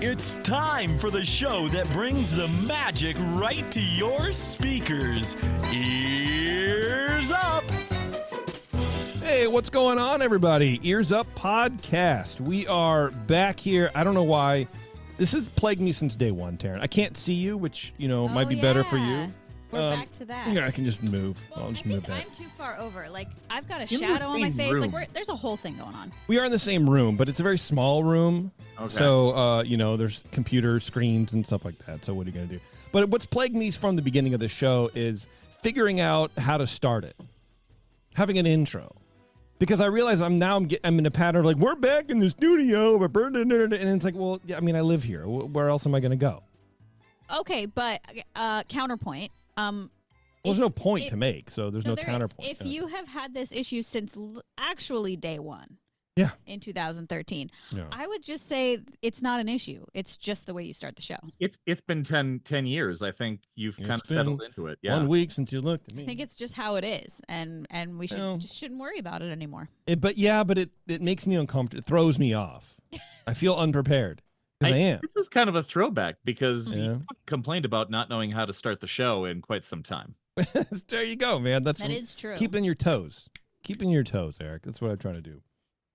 It's time for the show that brings the magic right to your speakers. Ears Up! Hey, what's going on, everybody? Ears Up Podcast. We are back here. I don't know why. This has plagued me since day one, Taryn. I can't see you, which, might be better for you. We're back to that. Yeah, I can just move. Well, I'll just I move think back. I'm too far over. Like, I've got a You're in shadow the on my same face. room. Like, there's a whole thing going on. We are in the same room, but it's a very small room. Okay. So, there's computer screens and stuff like that. So what are you going to do? But what's plagued me from the beginning of the show is figuring out how to start it. Having an intro. Because I realize I'm in a pattern of like, we're back in the studio. And it's like, well, yeah, I mean, I live here. Where else am I going to go? Okay, but counterpoint. Well, there's no point to make, so there's no counterpoint. If you have had this issue since actually day one, yeah, in 2013, yeah. I would just say it's not an issue. It's just the way you start the show. It's been 10 years. I think you've kind of settled into it. Yeah. 1 week since you looked at me. I think it's just how it is, and we just shouldn't worry about it anymore. But it makes me uncomfortable. It throws me off. I feel unprepared. I am. This is kind of a throwback because Yeah. you complained about not knowing how to start the show in quite some time. There you go, man. That is true. Keeping your toes. Keeping your toes, Eric. That's what I'm trying to do.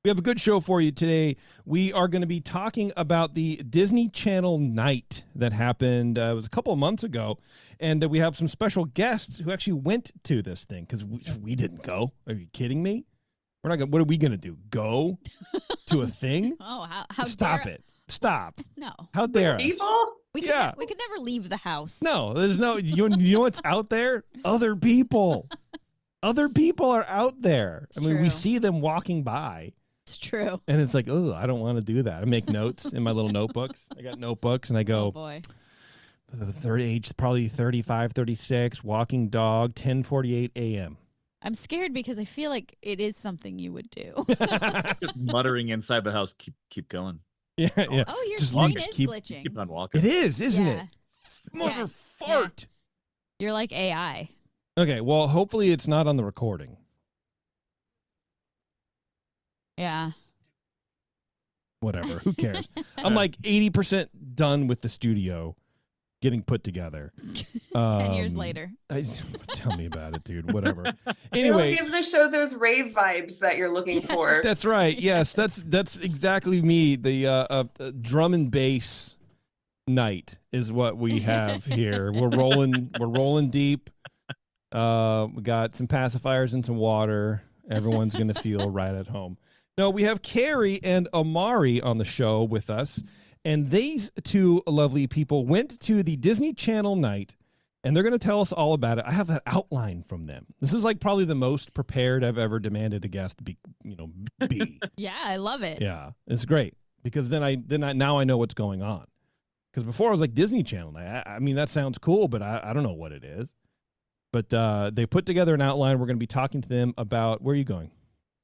We have a good show for you today. We are going to be talking about the Disney Channel Nite that happened. It was a couple of months ago, and we have some special guests who actually went to this thing because we didn't go. Are you kidding me? We're not going. What are we going to do? Go to a thing? Oh, how Stop dare it! Stop! No, How dare us? People? we could never leave the house. No, there's no. You know what's out there? Other people. Other people are out there. It's I mean, we true. see them walking by. It's true. And it's like, oh, I don't want to do that. I make notes in my little notebooks. I got notebooks, and I Oh go, boy. the third age, probably 35, 36, walking dog, 10:48 a.m. I'm scared because I feel like it is something you would do. Just muttering inside the house. Keep going. Yeah, yeah. Oh, your Just screen just is keep- glitching. Keep on walking. It is, isn't Yeah. it? Mother Yeah. fart. You're like AI. Okay, well, hopefully it's not on the recording. Yeah. Whatever. Who cares? I'm like 80% done with the studio getting put together. 10 years later. Tell me about it, dude. Whatever. It'll Anyway, give the show those rave vibes that you're looking for. that's right. Yes, that's exactly me. The drum and bass night is what we have here. We're rolling deep. We got some pacifiers and some water. Everyone's gonna feel right at home. No, we have Carrie and Amari on the show with us, and these two lovely people went to the Disney Channel Nite, and they're going to tell us all about it. I have that outline from them. This is like probably the most prepared I've ever demanded a guest be. Yeah, I love it. Yeah, it's great because now I know what's going on. Because before I was like Disney Channel Nite. I mean, that sounds cool, but I don't know what it is. But they put together an outline. We're going to be talking to them about where are you going?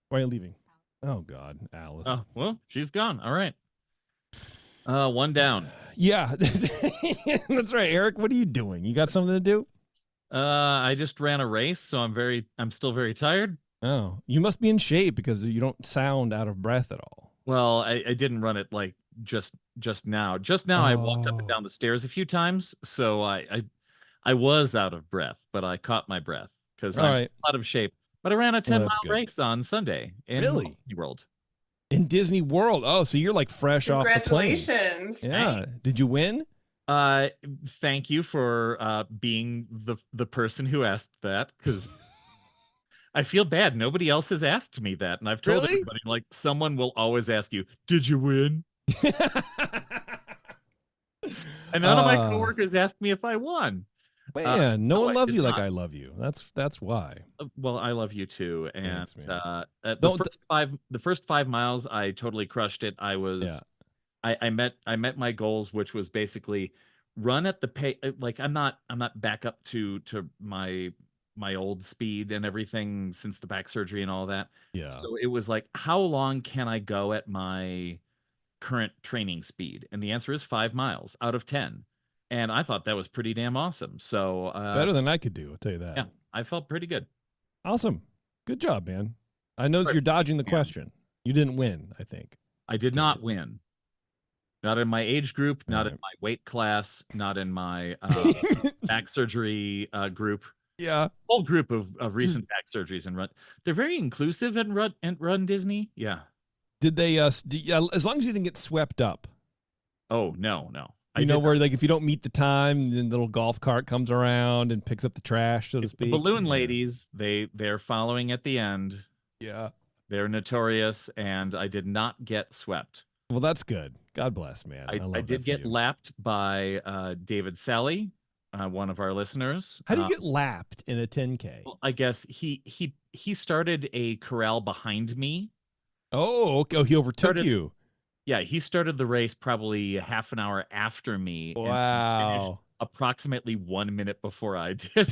Why are you leaving? Oh, God, Alice. Oh, well, she's gone. All right. One down. Yeah, that's right. Eric, what are you doing? You got something to do? I just ran a race, so I'm still very tired. Oh, you must be in shape because you don't sound out of breath at all. Well, I didn't run it like just now. Just now I walked up and down the stairs a few times, so I was out of breath, but I caught my breath because I'm out of shape. But I ran a 10-mile race on Sunday in Disney World. In Disney World. Oh, so you're like fresh off the plane. Congratulations. Yeah. Did you win? Thank you for being the person who asked that, because I feel bad. Nobody else has asked me that, and I've told everybody, like, someone will always ask you, "Did you win?" And none of my coworkers asked me if I won. Man, no one loves you like not. I love you. That's why. Well, I love you too. And Thanks, man. the first 5 miles, I totally crushed it. I met my goals, which was basically run at the pace. Like I'm not back up to my old speed and everything since the back surgery and all that. Yeah. So it was like, how long can I go at my current training speed? And the answer is 5 miles out of 10. And I thought that was pretty damn awesome. So better than I could do, I'll tell you that. Yeah, I felt pretty good. Awesome. Good job, man. I noticed you're dodging the question. You didn't win, I think. I did not win. Not in my age group, not in Right. my weight class, not in my back surgery group. Yeah. Whole group of recent back surgeries and run. They're very inclusive and run Disney. Yeah. Did they? As long as you didn't get swept up. Oh no. You know where like if you don't meet the time, then the little golf cart comes around and picks up the trash, so to The speak. balloon ladies, they're following at the end. Yeah. They're notorious, and I did not get swept. Well, that's good. God bless, man. I did get lapped by David Sally, one of our listeners. How do you get lapped in a 10K? Well, I guess he started a corral behind me. Oh, okay. Oh, he overtook you. Yeah, he started the race probably half an hour after me. Wow. And finished approximately 1 minute before I did.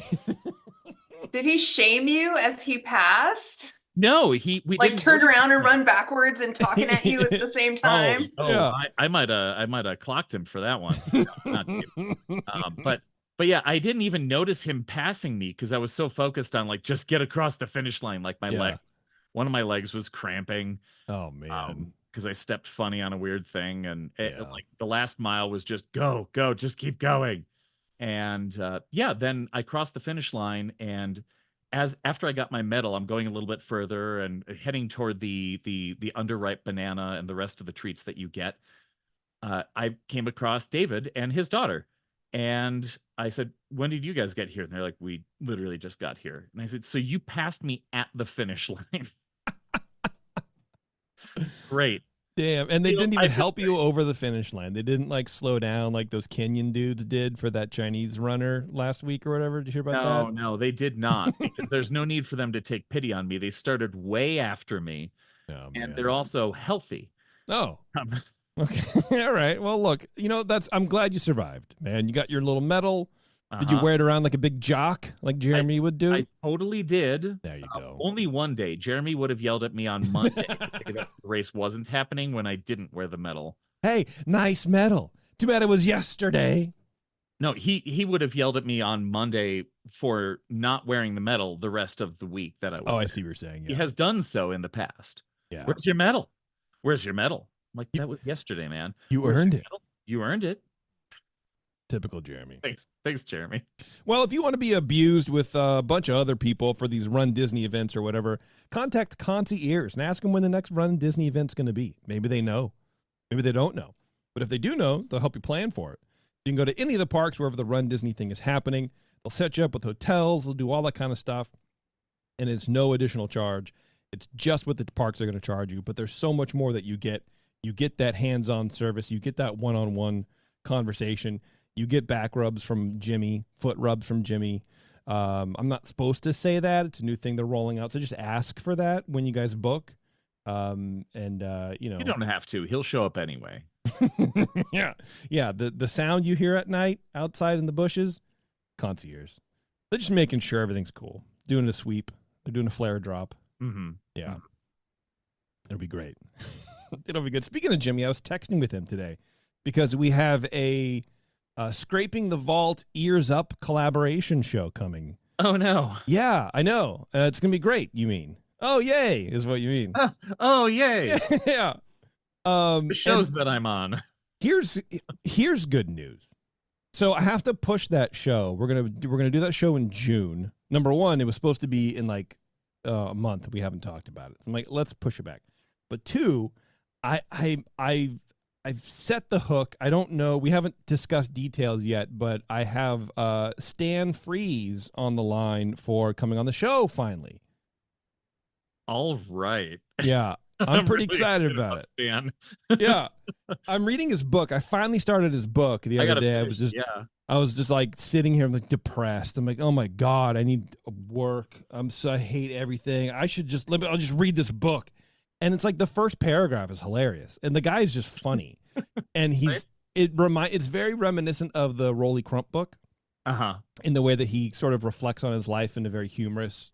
Did he shame you as he passed? No, we Like didn't turn around and run backwards and talking at you at the same time. Oh, Yeah. I might have clocked him for that one. No, not you. But yeah, I didn't even notice him passing me because I was so focused on like just get across the finish line. Like my leg, one of my legs was cramping. Oh man. Because I stepped funny on a weird thing, and like the last mile was just go, just keep going. And then I crossed the finish line, and after I got my medal, I'm going a little bit further and heading toward the underripe banana and the rest of the treats that you get. I came across David and his daughter, and I said, "When did you guys get here?" And they're like, "We literally just got here." And I said, "So you passed me at the finish line?" Great. Damn. And they didn't even help you over the finish line. They didn't like slow down like those Kenyan dudes did for that Chinese runner last week or whatever. Did you hear about that? No, they did not. Because there's no need for them to take pity on me. They started way after me. Oh, and they're also healthy. Oh. Okay. All right. Well, look, I'm glad you survived, man. You got your little medal. Did you wear it around like a big jock like Jeremy would do? I totally did. There you go. Only one day. Jeremy would have yelled at me on Monday if the race wasn't happening when I didn't wear the medal. Hey, nice medal. Too bad it was yesterday. No, he would have yelled at me on Monday for not wearing the medal the rest of the week that I was. Oh, I see what you're saying. Yeah. He has done so in the past. Yeah. Where's your medal? Where's your medal? I'm like, that was yesterday, man. You earned it. Medal? You earned it. Typical Jeremy. Thanks, Jeremy. Well, if you want to be abused with a bunch of other people for these Run Disney events or whatever, contact Concy Ears and ask them when the next Run Disney event's going to be. Maybe they know. Maybe they don't know. But if they do know, they'll help you plan for it. You can go to any of the parks wherever the Run Disney thing is happening. They'll set you up with hotels. They'll do all that kind of stuff. And it's no additional charge. It's just what the parks are going to charge you. But there's so much more that you get. You get that hands-on service. You get that one-on-one conversation. You get back rubs from Jimmy, foot rubs from Jimmy. I'm not supposed to say that. It's a new thing they're rolling out. So just ask for that when you guys book. You don't have to. He'll show up anyway. Yeah. The sound you hear at night outside in the bushes, concierge. They're just making sure everything's cool. Doing a sweep. They're doing a flare drop. Mm-hmm. Yeah. It'll be great. It'll be good. Speaking of Jimmy, I was texting with him today because we have a Scraping the Vault EarzUp collaboration show coming. Oh, no. Yeah, I know. It's going to be great, you mean. Oh, yay, is what you mean. Oh, yay. Yeah. The shows that I'm on. Here's good news. So I have to push that show. We're gonna do that show in June. Number one, it was supposed to be in like a month. We haven't talked about it. So I'm like, let's push it back. But two, I've set the hook. I don't know. We haven't discussed details yet, but I have Stan Freeze on the line for coming on the show finally. All right. Yeah. I'm pretty really excited about it. Stan. Yeah. I'm reading his book. I finally started his book the other day. I was just like sitting here, I'm like depressed. I'm like, oh my God, I need work. I hate everything. I'll just read this book. And it's like the first paragraph is hilarious. And the guy is just funny. And it's very reminiscent of the Rolly Crump book. Uh-huh. In the way that he sort of reflects on his life in a very humorous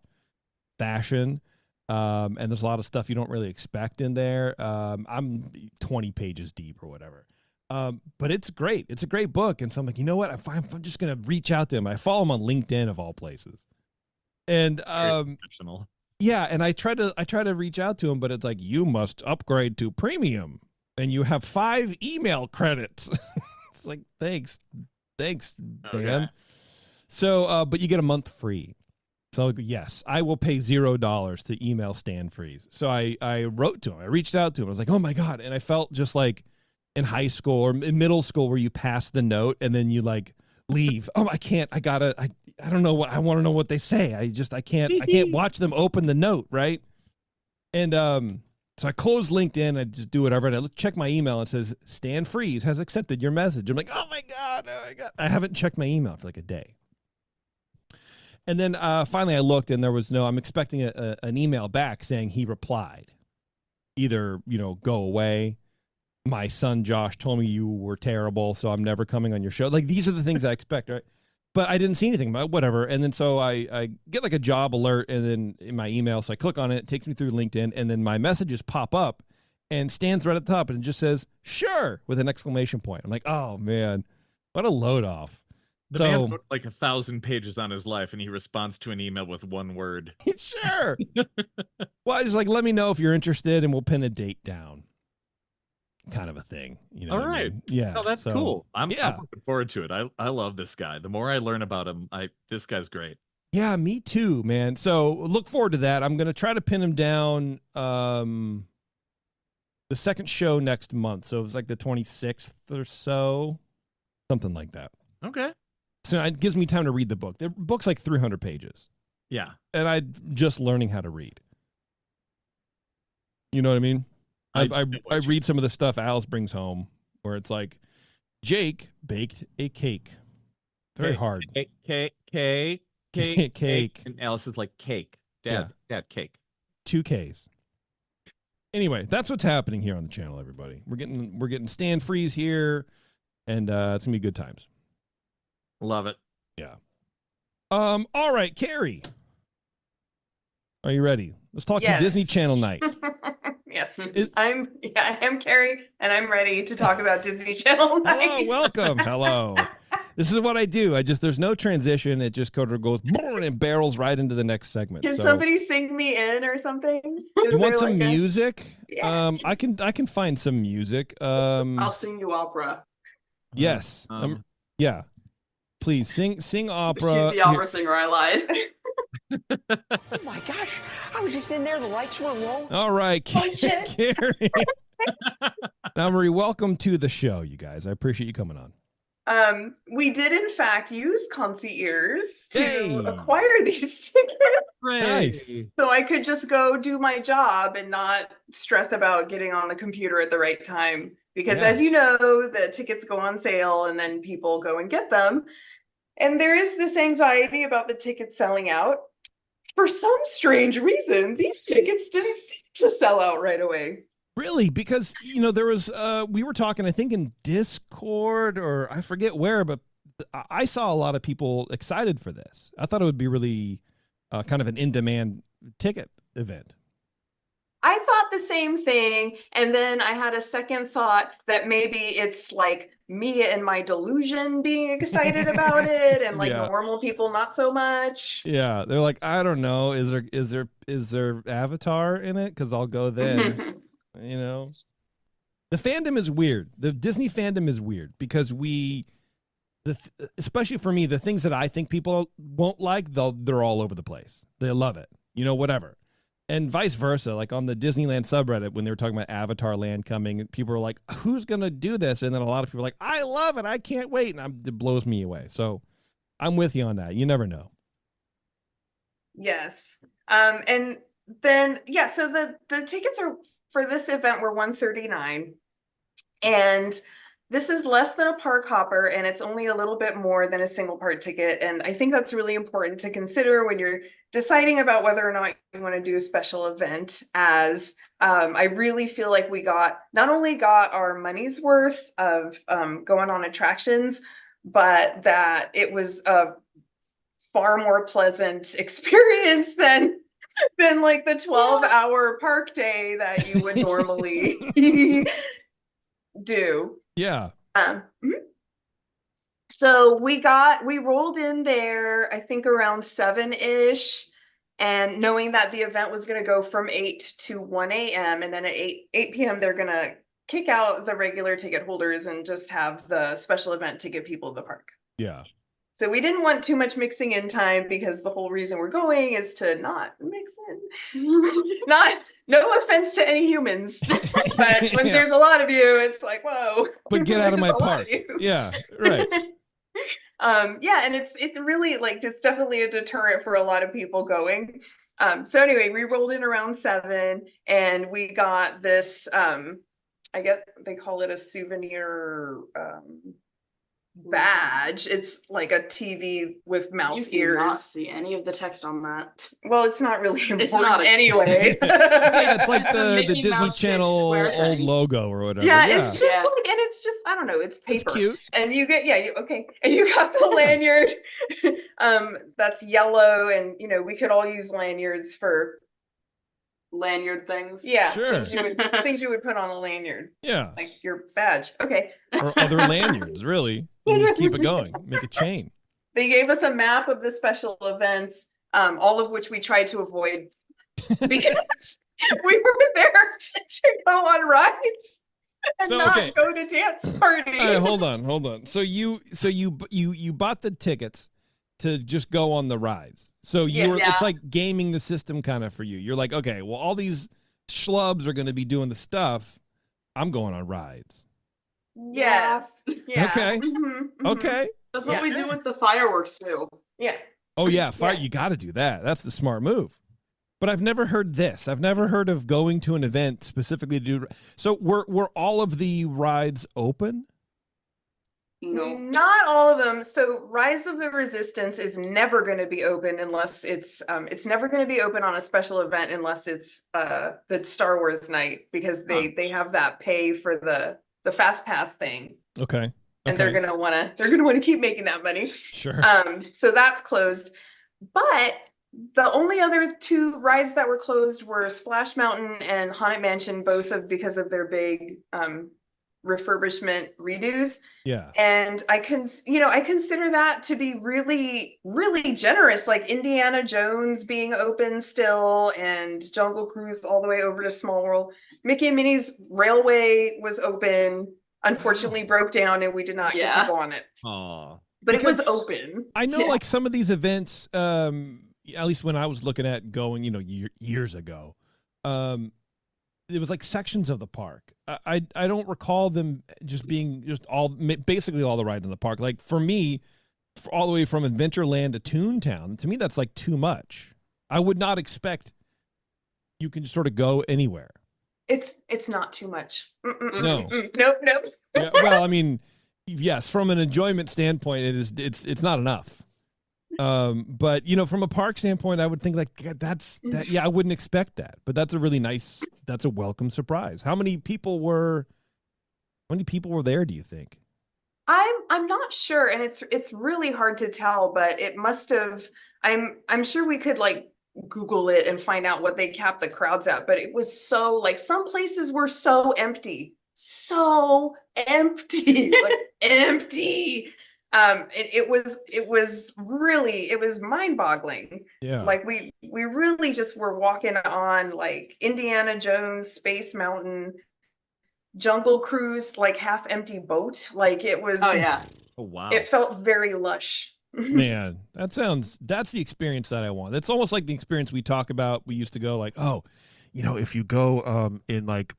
fashion. And there's a lot of stuff you don't really expect in there. I'm 20 pages deep or whatever. But it's great. It's a great book. And so I'm like, you know what? I'm just going to reach out to him. I follow him on LinkedIn of all places. And yeah, and I try to reach out to him, but it's like, you must upgrade to premium. and you have 5 email credits. It's like, thanks, Dan. Okay. So, but you get a month free. So yes, I will pay $0 to email Stan Freeze. So I wrote to him. I reached out to him. I was like, oh my God. And I felt just like in high school or in middle school where you pass the note and then you like leave. Oh, I can't. I don't know what I want to know what they say. I can't watch them open the note. Right. And so I close LinkedIn. I just do whatever. And I check my email. And it says Stan Freeze has accepted your message. I'm like, oh my God. I haven't checked my email for like a day. And then finally I looked and there was I'm expecting an email back saying he replied. Either, go away. My son Josh told me you were terrible, so I'm never coming on your show. Like, these are the things I expect, right? But I didn't see anything, but whatever. And then so I get like a job alert and then in my email, so I click on it, it takes me through LinkedIn, and then my messages pop up and Stan's right at the top and it just says, sure, with an exclamation point. I'm like, oh man, what a load off. The man wrote like 1,000 pages on his life, and he responds to an email with 1 word. Sure. Well, I just like, let me know if you're interested, and we'll pin a date down. Kind of a thing, All right. I mean? Yeah. No, that's cool. I'm yeah. looking forward to it. I love this guy. The more I learn about him, this guy's great. Yeah, me too, man. So look forward to that. I'm gonna try to pin him down. The second show next month, so it was like the 26th or so, something like that. Okay. So it gives me time to read the book. The book's like 300 pages. Yeah. And I'm just learning how to read. You know what I mean? I read some of the stuff Alice brings home where it's like, Jake baked a cake. Very hard. Cake. And Alice is like, cake. Dad, cake. 2 Ks. Anyway, that's what's happening here on the channel, everybody. We're getting Stan Freeze here, and it's gonna be good times. Love it. Yeah. All right, Carrie. Are you ready? Let's talk some Disney Channel Night. Yes. I am Carrie, and I'm ready to talk about Disney Channel Night. Hello, welcome. Hello. This is what I do. There's no transition. It just kind of goes and it barrels right into the next segment. Can somebody sing me in or something? You want some music? Yes. I can find some music. I'll sing you opera. Yes. Yeah. Please sing opera. She's the opera singer. I lied. Oh my gosh! I was just in there. The lights were low. All right, Carrie. Now, Marie, welcome to the show, you guys. I appreciate you coming on. We did in fact use concierge to acquire these tickets. Nice. So I could just go do my job and not stress about getting on the computer at the right time. Because as you know, the tickets go on sale and then people go and get them. And there is this anxiety about the tickets selling out. For some strange reason, these tickets didn't seem to sell out right away. Really? Because, there was, we were talking, I think in Discord or I forget where, but I saw a lot of people excited for this. I thought it would be really kind of an in-demand ticket event. I thought the same thing. And then I had a second thought that maybe it's like me and my delusion being excited about it and like normal people not so much. Yeah. They're like, I don't know. Is there Avatar in it? Because I'll go then. The fandom is weird. The Disney fandom is weird because especially for me, the things that I think people won't like, they're all over the place. They love it. Whatever. And vice versa, like on the Disneyland subreddit, when they were talking about Avatar Land coming, people were like, who's going to do this? And then a lot of people were like, I love it. I can't wait. And it blows me away. So I'm with you on that. You never know. Yes. And then, so the tickets for this event were $139. And this is less than a park hopper, and it's only a little bit more than a single part ticket. And I think that's really important to consider when you're deciding about whether or not you want to do a special event, as I really feel like we not only got our money's worth of going on attractions, but that it was a far more pleasant experience than like the 12-hour park day that you would normally do. Yeah. So we rolled in there, I think around 7-ish, and knowing that the event was going to go from 8 to 1 a.m. and then at 8 p.m. they're going to kick out the regular ticket holders and just have the special event to give people the park. Yeah. So we didn't want too much mixing in time because the whole reason we're going is to not mix in. No offense to any humans, but when there's a lot of you, it's like, whoa. But get out of my park. Yeah, right. Yeah, and it's really like it's definitely a deterrent for a lot of people going. So anyway, we rolled in around 7 and we got this I guess they call it a souvenir badge. It's like a TV with mouse You ears. cannot see any of the text on that. Well, it's not really important not anyway. Yeah, it's like the Mickey Disney Mouse Channel square old thing. logo or whatever. Yeah, it's just Yeah. like, and it's just, I don't know, it's paper. It's cute. And you get, and you got the lanyard, that's yellow, and we could all use lanyards for, Lanyard things. Sure. things you would put on a lanyard, Yeah. like your badge. Okay. Or other lanyards, really. You just keep it going. Make a chain. They gave us a map of the special events, all of which we tried to avoid because we were there to go on rides and So, not okay. go to dance parties. All right, hold on. So you bought the tickets to just go on the rides. So it's like gaming the system kind of for you. You're like, okay, well, all these schlubs are going to be doing the stuff. I'm going on rides. Yes. Yeah. Okay. Okay. That's what Yeah. we do with the fireworks too. Yeah. Oh yeah, fire. Yeah. You got to do that. That's the smart move. But I've never heard this. I've never heard of going to an event specifically to do. So were all of the rides open? No. Not all of them. So Rise of the Resistance is never going to be open unless it's never going to be open on a special event unless it's the Star Wars night, because they have that pay for the fast pass thing. Okay. And they're gonna wanna keep making that money. Sure. So that's closed. But the only other 2 rides that were closed were Splash Mountain and Haunted Mansion, because of their big refurbishment redos. Yeah. And I consider that to be really, really generous, like Indiana Jones being open still and Jungle Cruise all the way over to Small World. Mickey and Minnie's Railway was open, unfortunately broke down and we did not get to go on it. Aw. But it was open. I know like some of these events, at least when I was looking at going, years ago, it was like sections of the park. I don't recall them just being basically all the rides in the park. Like for me, all the way from Adventureland to Toontown, to me that's like too much. I would not expect you can just sort of go anywhere. It's not too much. No. Nope. Yeah, well, I mean, yes, from an enjoyment standpoint, it's not enough. But from a park standpoint, I would think like that. Yeah, I wouldn't expect that, but that's a welcome surprise. How many people were there, do you think? I'm not sure, and it's really hard to tell, but it must have. I'm sure we could like Google it and find out what they capped the crowds at, but it was so like some places were so empty, like empty. It was mind-boggling. Yeah. Like we really just were walking on like Indiana Jones, Space Mountain, Jungle Cruise, like half empty boat. Like it was. Oh yeah. Oh wow. It felt very lush. Man, that's the experience that I want. It's almost like the experience we talk about. We used to go like, if you go in like,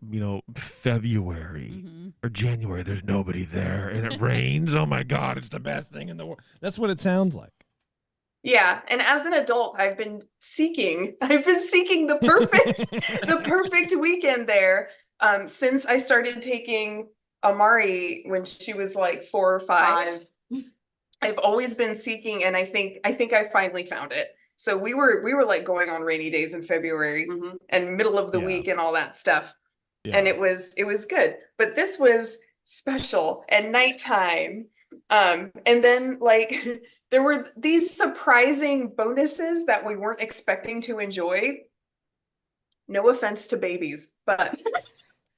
February or January, there's nobody there and it rains. Oh my God, it's the best thing in the world. That's what it sounds like. Yeah, and as an adult, I've been seeking the perfect weekend there since I started taking Amari when she was like 4 or 5. I've always been seeking, and I think I finally found it. So we were like going on rainy days in February and middle of the week and all that stuff. Yeah. And it was good. But this was special and nighttime. And then like there were these surprising bonuses that we weren't expecting to enjoy. No offense to babies, but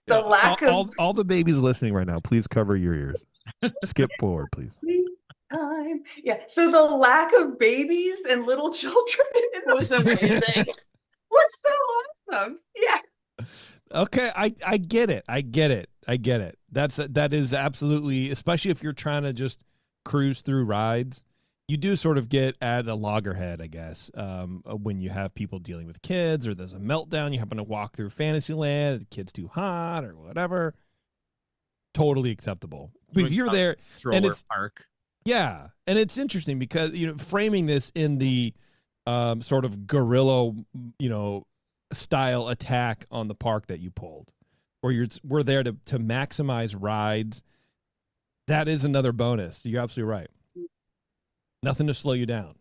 the lack of all the babies listening right now, please cover your ears. Skip forward, please. time. Yeah. So the lack of babies and little children was amazing. Was so awesome. Yeah. Okay, I get it. I get it. That is absolutely, especially if you're trying to just cruise through rides. You do sort of get at a loggerhead, I guess, when you have people dealing with kids or there's a meltdown. You happen to walk through Fantasyland, the kid's too hot or whatever. Totally acceptable because you're there, and it's park. Yeah, and it's interesting because framing this in the sort of guerrilla, style attack on the park that you pulled, where we're there to maximize rides. That is another bonus. You're absolutely right. Nothing to slow you down.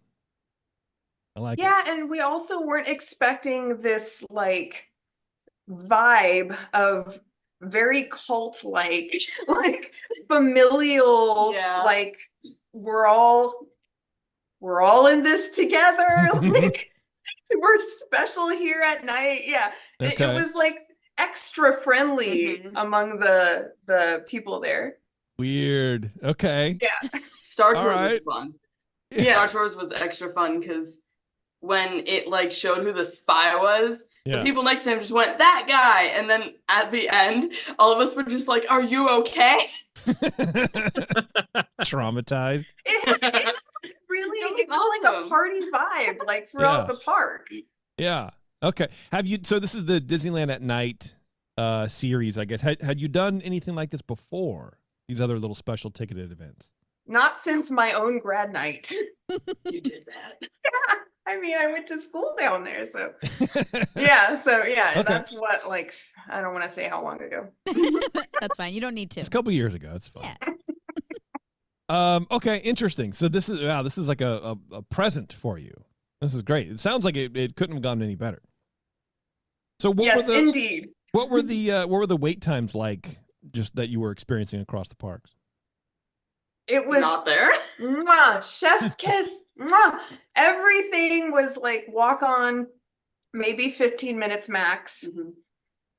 I like it. Yeah, and we also weren't expecting this like vibe of very cult-like, like familial, Yeah. like we're all in this together. Like we're special here at night. Yeah. It Okay. was like extra friendly among the people there. Weird. Okay. Yeah. Star All Tours right. was fun. Yeah. Star Tours was extra fun because when it like showed who the spy was, Yeah. the people next to him just went, "That guy," and then at the end, all of us were just like, "Are you okay?" Traumatized. It really, it was like a party vibe, like throughout the park. Yeah. Okay. So this is the Disneyland at Night series, I guess. Had you done anything like this before? These other little special ticketed events? Not since my own grad night. You did that. Yeah. I mean, I went to school down there, so yeah. So yeah, Okay. that's what, like, I don't want to say how long ago. That's fine. You don't need to. It's a couple years ago. It's fine. Yeah. Okay, interesting. So this is like a present for you. This is great. It sounds like it couldn't have gone any better. So Yes, indeed. what were the wait times like just that you were experiencing across the parks? It was Not there. mwah, chef's kiss. Mwah. Everything was like walk on, maybe 15 minutes max.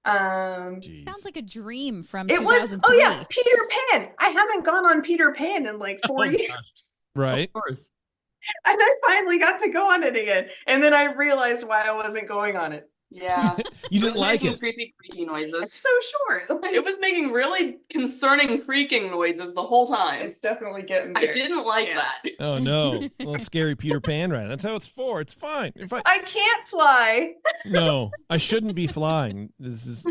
Jeez. Sounds like a dream from It was, 2003. oh yeah, Peter Pan. I haven't gone on Peter Pan in like 4 years. Right. Of course. And I finally got to go on it again. And then I realized why I wasn't going on it. Yeah. You It didn't was like making it. creepy creaky noises. It's so short. It was making really concerning creaking noises the whole time. It's definitely getting I there. didn't like Yeah. that. Oh no. A little scary Peter Pan ride. That's how it's for. It's fine. I can't fly. No, I shouldn't be flying. It's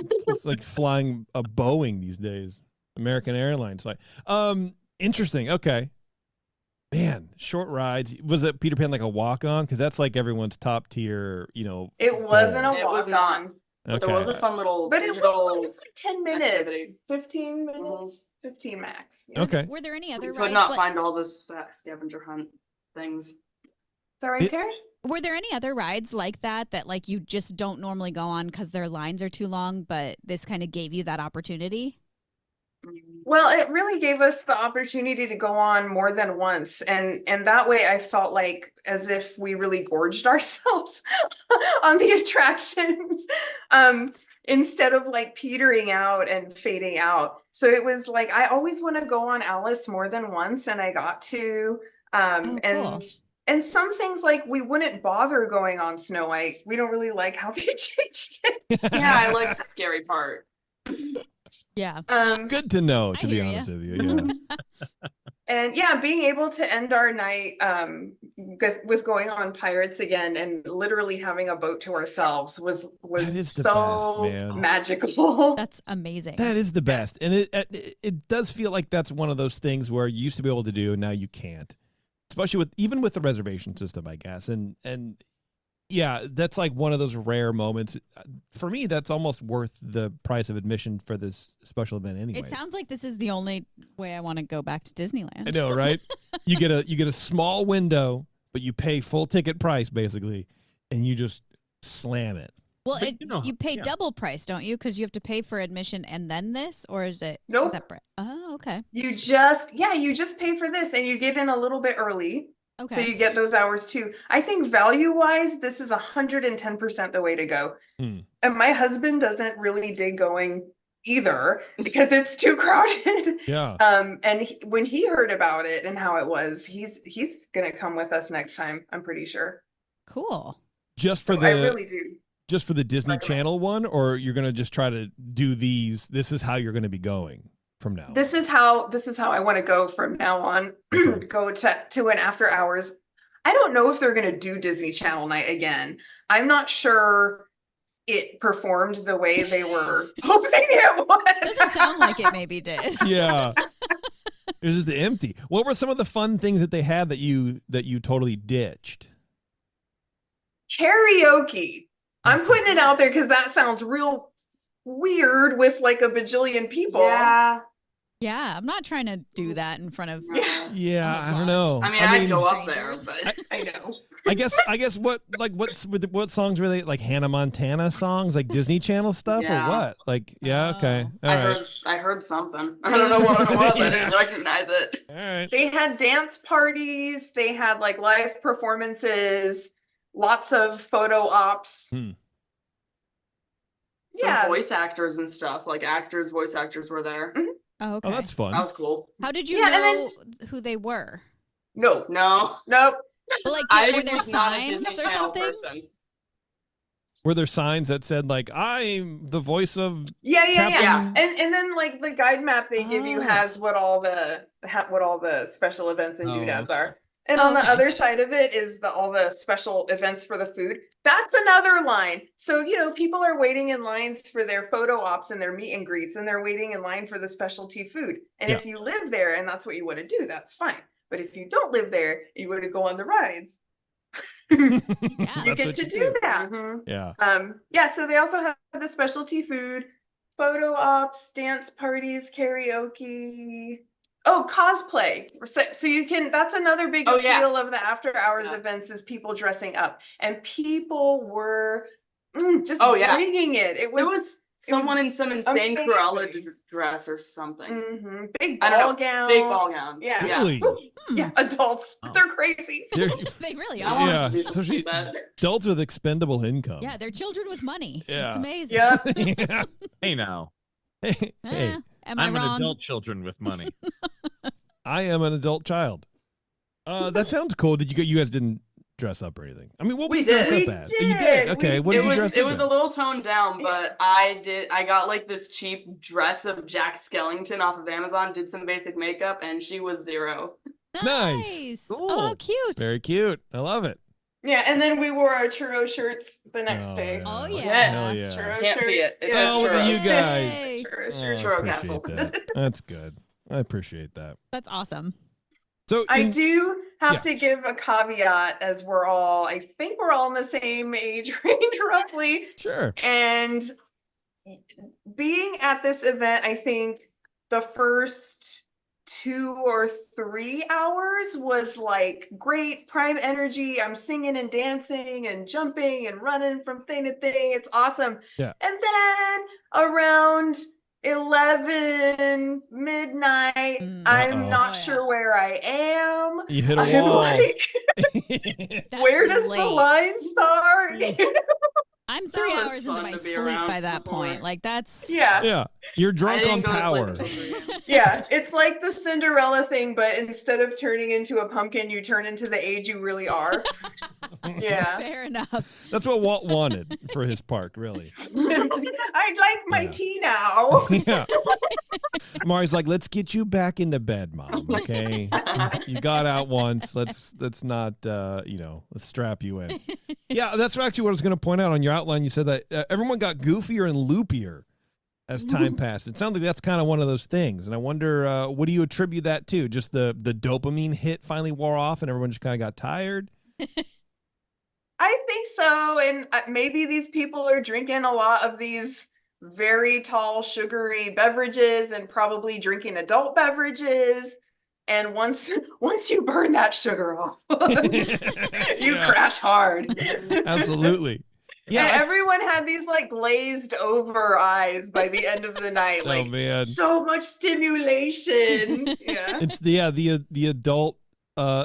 like flying a Boeing these days. American Airlines flight. Interesting. Okay. Man, short rides. Was it Peter Pan like a walk-on? Because that's like everyone's top tier, It wasn't a goal. It was not. walk-on. But there was a fun little But it digital. was like 10 minutes. activity. 15 minutes. 15 max. Yeah. Okay. Were there any other You could rides? not like- find all the scavenger hunt things. Sorry, Terry? Were there any other rides like that like you just don't normally go on because their lines are too long, but this kind of gave you that opportunity? Well, it really gave us the opportunity to go on more than once. And that way I felt like as if we really gorged ourselves on the attractions. Instead of like petering out and fading out. So it was like I always want to go on Alice more than once, and I got to. Cool. And some things like we wouldn't bother going on Snow White. We don't really like how they changed it. Yeah, I like the scary part. Yeah. Good to know, I to be hear ya. honest with you. Yeah. And yeah, being able to end our night was going on Pirates again and literally having a boat to ourselves was That is the so best, man. magical. That's amazing. That is the best. And it does feel like that's one of those things where you used to be able to do and now you can't. Especially even with the reservation system, I guess. And yeah, that's like one of those rare moments. For me, that's almost worth the price of admission for this special event anyway. It sounds like this is the only way I want to go back to Disneyland. I know, right? You get a small window, but you pay full ticket price basically, and you just slam it. Well, But you pay yeah. double price, don't you? Because you have to pay for admission and then this, or is it Nope. separate? Oh, okay. You just pay for this and you get in a little bit early. Okay. So you get those hours too. I think value-wise, this is 110% the way to go. Hmm. And my husband doesn't really dig going either because it's too crowded. Yeah. And when he heard about it and how it was, he's gonna come with us next time. I'm pretty sure. Cool. Just for So the I really do. just for the Disney Channel one, or you're going to just try to do these? This is how you're going to be going from now. This is how I want to go from now on. Okay. Go to an after hours. I don't know if they're going to do Disney Channel night again. I'm not sure it performed the way they were hoping it would. Doesn't sound like it maybe did. Yeah. It was just empty. What were some of the fun things that they had that you totally ditched? Karaoke. I'm putting it out there because that sounds real weird with like a bajillion people. Yeah. Yeah, I'm not trying to do that in front of. Yeah, Oh, I don't gosh. know. I mean, I'd go up there, but I know. I guess what songs were they, like Hannah Montana songs, like Disney Channel stuff, Yeah. or what? Like, yeah, okay, all right. I heard something. I don't know what it was. I didn't recognize it. All right. They had dance parties, they had like live performances, lots of photo ops. Some Yeah. voice actors and stuff, like voice actors were there. Oh, okay. Oh, that's fun. That was cool. How did you Yeah, and know who they were? No, No, nope. But like, I were there was not a signs Disney or Channel something? person. Were there signs that said like, I'm the voice of? Yeah. Captain- And then like the guide map they give you Oh. has what all the special events and Oh, doodads okay. are. And Oh, on the okay. other side of it is all the special events for the food. That's another line. So, people are waiting in lines for their photo ops and their meet and greets, and they're waiting in line for the specialty food. And Yeah. if you live there and that's what you want to do, that's fine. But if you don't live there, you want to go on the rides. Yeah. You That's get what to you do that. Yeah. So they also have the specialty food, photo ops, dance parties, karaoke. Oh, cosplay. So you can, that's another big Oh, yeah. appeal of the after hours Yeah. events is people dressing up. And people were just Oh, yeah. bringing it. It There was was someone in some insane amazing. Cruella dress or something. Big I don't know. ball gown. Big ball gown. Yeah. Really? Yeah, adults. Oh. They're crazy. They're- They really I are. wanted Yeah, to do so something she- like that. Adults with expendable income. Yeah, they're children with money. Yeah. It's amazing. Yeah. Yeah. Hey now, Hey, Am I I'm wrong? an adult children with money. I am an adult child. That sounds cool. Did you guys didn't dress up or anything? I mean, what would We you dress did. up We as? You did. did. Okay. What It did you was dress it up was as? a little toned down, but I got like this cheap dress of Jack Skellington off of Amazon, did some basic makeup, and she was 0. Nice. Oh, how cute. Very cute. I love it. Yeah, and then we wore our churro shirts the next day. Oh, yeah. yeah. Hell yeah. Churro Can't shirt. be it. It's Yeah, Oh, look at you churros. guys. Yay. Churro Oh, shirt. I Churro appreciate castle. that. That's good. I appreciate that. That's awesome. So I in- do have yeah. to give a caveat as I think we're all in the same age range roughly. Sure. And being at this event, I think the first 2 or 3 hours was like great prime energy. I'm singing and dancing and jumping and running from thing to thing. It's awesome. Yeah. And then around 11 midnight, I'm Uh-oh. not Oh, yeah. sure where I am. You hit a I'm wall. like, That's where does late. the line start? I'm 3 was hours into fun my to be sleep around by that before. point. Like that's Yeah. Yeah. You're I drunk on didn't go to power. sleep until 3 a.m. Yeah, it's like the Cinderella thing, but instead of turning into a pumpkin, you turn into the age you really are. Yeah. fair enough. That's what Walt wanted for his park, really. I'd like my Yeah. tea now. Yeah. Mari's like, let's get you back into bed, Mom. Okay. You got out once. Let's not let's strap you in. Yeah, that's actually what I was going to point out on your outline. You said that everyone got goofier and loopier as time passed. It sounds like that's kind of one of those things. And I wonder, what do you attribute that to? Just the dopamine hit finally wore off and everyone just kind of got tired? I think so. And maybe these people are drinking a lot of these very tall, sugary beverages and probably drinking adult beverages. And once you burn that sugar off, you Yeah. crash hard. Absolutely. Yeah. And everyone had these like glazed over eyes by the end of the night. Oh, Like man. so much stimulation. Yeah. It's the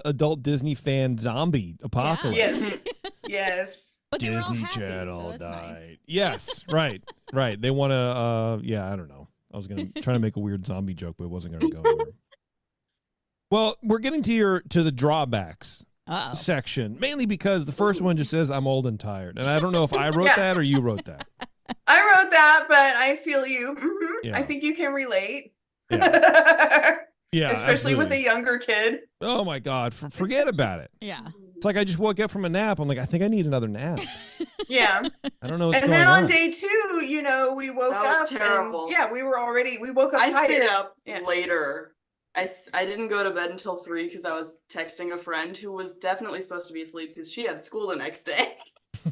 adult Disney fan zombie apocalypse. Yes. Yes. But they were all Disney happy, Channel so that's night. nice. Yes, right. They want to I don't know. I was going to try to make a weird zombie joke, but it wasn't going to go anywhere. Well, we're getting to the drawbacks Uh-oh. section, mainly because the first one just says I'm old and tired. And I don't know if I wrote Yeah. that or you wrote that. I wrote that, but I feel you. Yeah. I think you can relate. Yeah. Yeah, Especially with a absolutely. younger kid. Oh my God. Forget about it. Yeah. It's like I just woke up from a nap. I'm like, I think I need another nap. Yeah. I don't know what's And going then on on. day 2, you know, we woke That was up. terrible. And, yeah, we woke up I tired. stayed up Yeah. later. I didn't go to bed until 3 because I was texting a friend who was definitely supposed to be asleep because she had school the next day.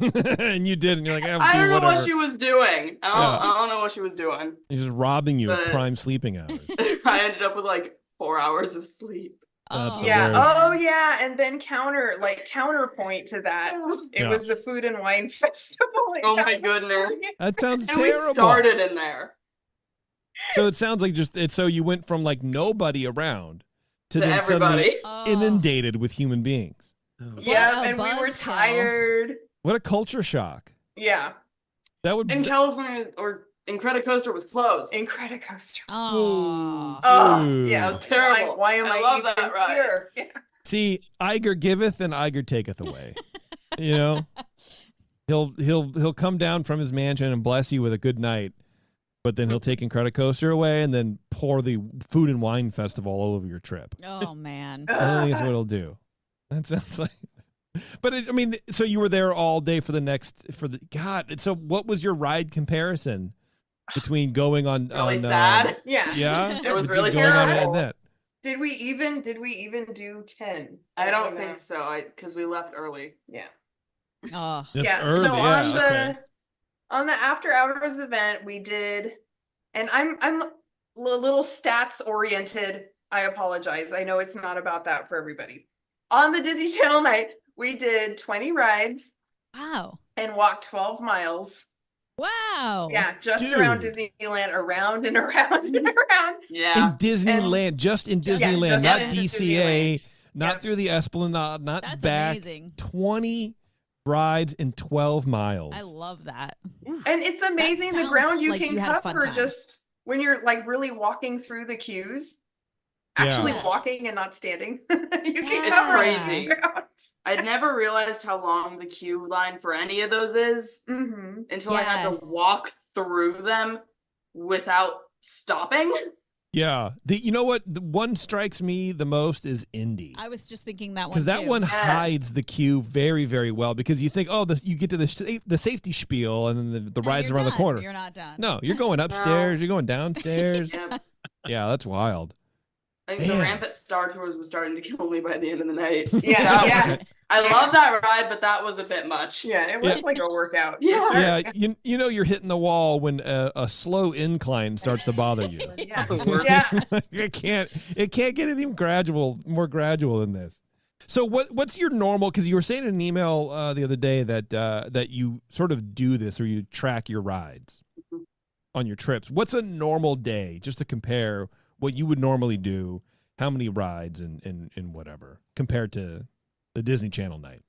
And you did, and you're like, I do don't know whatever. what she was doing. I don't know what she was doing. He's just robbing you of But- prime sleeping hours. I ended up with like 4 hours of sleep. That's the Yeah. worst. Oh, yeah. And then counterpoint to that, it Yeah. was the Food and Wine Festival. in Oh my California. goodness. That sounds And we terrible. started in there So it sounds like so you went from like nobody around to to then suddenly everybody. inundated with human beings. Yeah. What a And we were buzzkill. tired. What a culture shock. Yeah. That would In California, or Incredicoaster was closed. Incredicoaster. Oh. Oh, Dude. yeah. That was terrible. Why am I I love even that ride. here? Yeah. See, Iger giveth and Iger taketh away. You know? He'll come down from his mansion and bless you with a good night, but then he'll take Incredicoaster away and then pour the Food and Wine Festival all over your trip. Oh man. I think that's what he'll do. That sounds like. But I mean, so you were there all day for the God. So what was your ride comparison between going on? Really on, sad. Yeah. Yeah, It was Between really going on terrible. and that. Did we even do 10? I don't know. think so. Because we left early. Yeah. Oh. That's Yeah. early. So Yeah, on the after hours event we did, and I'm a little stats oriented. I apologize. I know it's not about that for everybody. On the Disney Channel night, we did 20 rides Wow. and walked 12 miles. Wow. Yeah, just around Dude. Disneyland, around and around and around. Yeah. in Disneyland, just in Yeah, Disneyland, just not in DCA, Disneyland. not Yeah. through the Esplanade, not That's back. amazing. 20 rides in 12 miles. I love that. And it's amazing the sounds ground you like can you had a fun cover time. just when you're like really walking through the queues. Actually Yeah. walking and not standing. You can It's cover crazy. the ground. I'd never realized how long the queue line for any of those is Mm-hmm. until I had Yeah. to walk through them without stopping. Yeah. You know what? The one strikes me the most is Indy. I was just thinking that one Because that too. one Yes. hides the queue very, very well. Because you think, oh, you get to the safety spiel and then the And ride's you're around the done. corner. You're not done. No, you're going upstairs. You're going downstairs. Yeah. Yeah, that's wild. I think the Man. ramp at Star Tours was starting to kill me by the end of the night. Yeah, That yeah. was- I love that ride, but that was a bit much. Yeah, it was Yeah. like a workout. Yeah. Yeah, you know you're hitting the wall when a slow incline starts to bother you. Yeah. Work. Yeah. it can't get any more gradual than this. So what's your normal? Because you were saying in an email the other day that you sort of do this or you track your rides on your trips. What's a normal day, just to compare what you would normally do? How many rides and whatever compared to the Disney Channel night?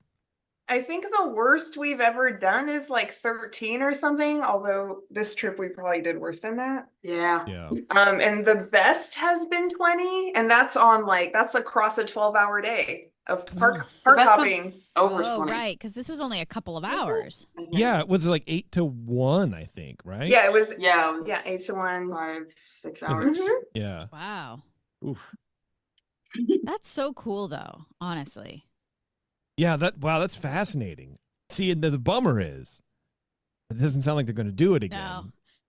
I think the worst we've ever done is like 13 or something, although this trip we probably did worse than that. Yeah. Yeah. And the best has been 20, and that's across a 12-hour day of park best was- hopping. Over Oh, 20. right. Because this was only a couple of hours. Yeah, it was like 8 to 1, I think, right? Yeah, it was Yeah, it was 8 to 1. 5-6 hours. Mhm. Yeah. Wow. Oof. That's so cool, though, honestly. Yeah, that's fascinating. See, and the bummer is, it doesn't sound like they're going to do it again. No.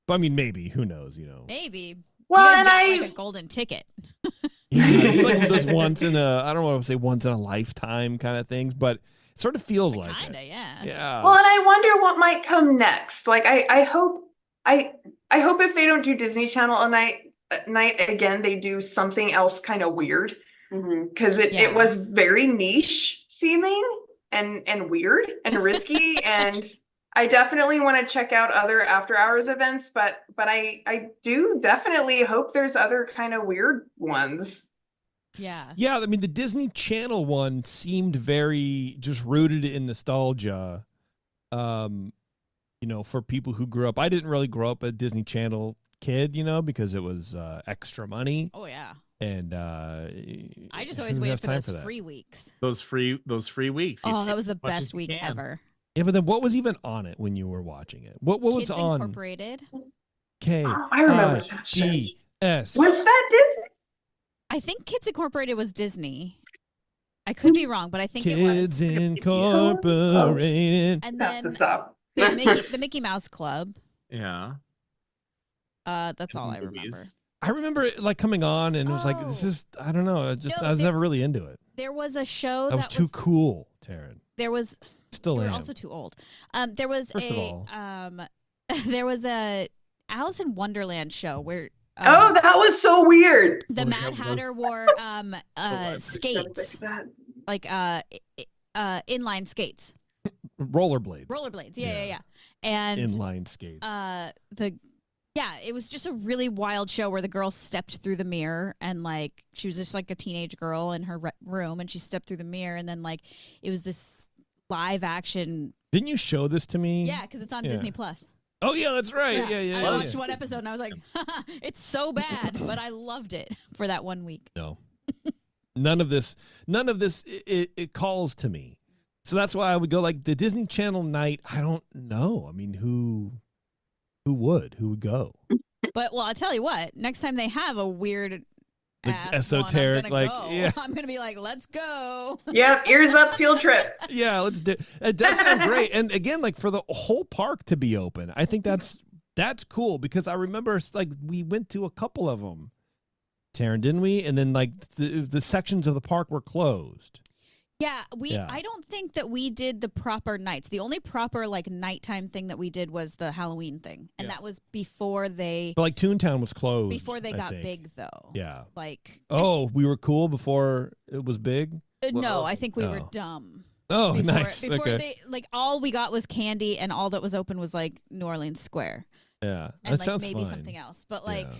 But I mean, maybe. Who knows? You know. Maybe. Well, you guys and got, I like a golden ticket. Yeah, it's like those once in a, I don't want to say once in a lifetime kind of things, but it sort of feels like Kinda, it. yeah. Yeah. well, and I wonder what might come next. Like I hope if they don't do Disney Channel a night again, they do something else kind of weird. Mhm. Because it Yeah. was very niche seeming and weird and risky. And I definitely want to check out other after hours events, but I do definitely hope there's other kind of weird ones. Yeah. Yeah, I mean, the Disney Channel one seemed very just rooted in nostalgia. You know, for people who grew up. I didn't really grow up a Disney Channel kid, you know, because it was extra money. Oh, yeah. And I just always who waited has for time those that? free weeks. Those free weeks. You Oh, take that was the as much as best you week can. ever. Yeah, but then what was even on it when you were watching it? What was Kids on? Incorporated. I remember that show. KIDS. Was that Disney? I think Kids Incorporated was Disney. I could be wrong, but I think it Kids was. Incorporated. And Have to then stop. the Mickey Mouse Club. Yeah. That's all I And remember. movies. I remember it like coming on, and it was like, this Oh. is, I don't know. I was never really into it. There was a show That was too cool, Taryn. There was. Still You were am. also too old. There was First of all. there was a Alice in Wonderland show where. Oh, that was so weird. The Oh, Mad that Hatter was- wore Gotta fix skates, that. like inline skates, Rollerblades. rollerblades. Yeah. Yeah. And Inline skates. it was just a really wild show where the girl stepped through the mirror and like she was just like a teenage girl in her room and she stepped through the mirror and then like it was this live action. Didn't you show this to me? Yeah, because it's on Yeah. Disney Plus. Oh, yeah, that's right. Yeah. I watched one episode and I was like, it's so bad, but I loved it for that 1 week. No. None of this, it calls to me. So that's why I would go like the Disney Channel Nite. I don't know. I mean, who would go? But well, I'll tell you what. Next time they have a weird, Like ass esoteric, one, I'm like, gonna go. yeah. I'm gonna be like, let's go. Yep, ears up field trip. Yeah, let's do it. Does sound great. And again, like for the whole park to be open, I think that's cool because I remember like we went to a couple of them, Taryn, didn't we? And then like the sections of the park were closed. Yeah, Yeah. I don't think that we did the proper nights. The only proper like nighttime thing that we did was the Halloween thing, and Yeah. that was before they But like Toontown was closed. I got think. big though. Yeah. Like Oh, we were cool before it was big? no, I think we were Oh. dumb. Oh, Before, nice. Before Okay. they like all we got was candy, and all that was open was like New Orleans Square, Yeah. and That like sounds maybe fine. something else. But like Yeah.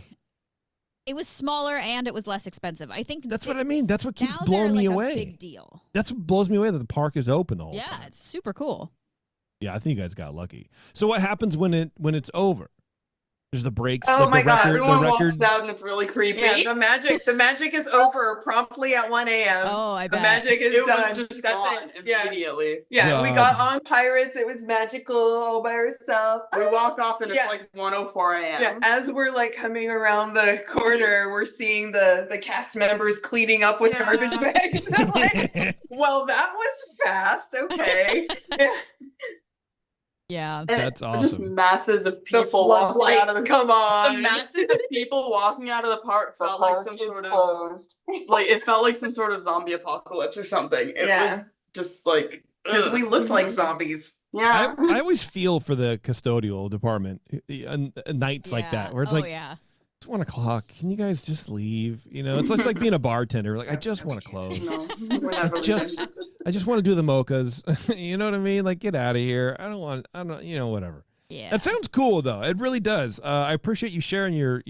it was smaller and it was less expensive. I think That's what I mean. That's what keeps now blowing they're me like away. a big deal. That's what blows me away that the park is open the whole Yeah, time. it's super cool. Yeah, I think you guys got lucky. So what happens when it's over? There's the breaks. Oh like my the God, record, Everyone the record. walks out and it's really creepy. Yeah, the magic is over promptly at 1 a.m. Oh, I The bet. magic is It done. was just That's gone it. Yeah. immediately. Yeah, we God. got on Pirates. It was magical all by herself. We walked off and it's Yeah. like 1:04 a.m. Yeah, as we're like coming around the corner, we're seeing the cast members cleaning up with Yeah. garbage bags. Like, well, that was fast. Okay. Yeah. And That's Just awesome. masses of The people walking out of floodlights, the come on. The masses of people walking out of the park felt like some sort of like it felt like some sort of zombie apocalypse or something. It Yeah. was just like Because ugh. we looked like zombies. Yeah. I always feel for the custodial department nights like that where it's like yeah. it's 1 o'clock. Can you guys just leave? You know, it's like being a bartender. Like I just want to close. No, we're never Just- leaving. I just want to do the mochas. You know what I mean? Like get out of here. I don't whatever. Yeah. That sounds cool though. It really does. I appreciate you sharing your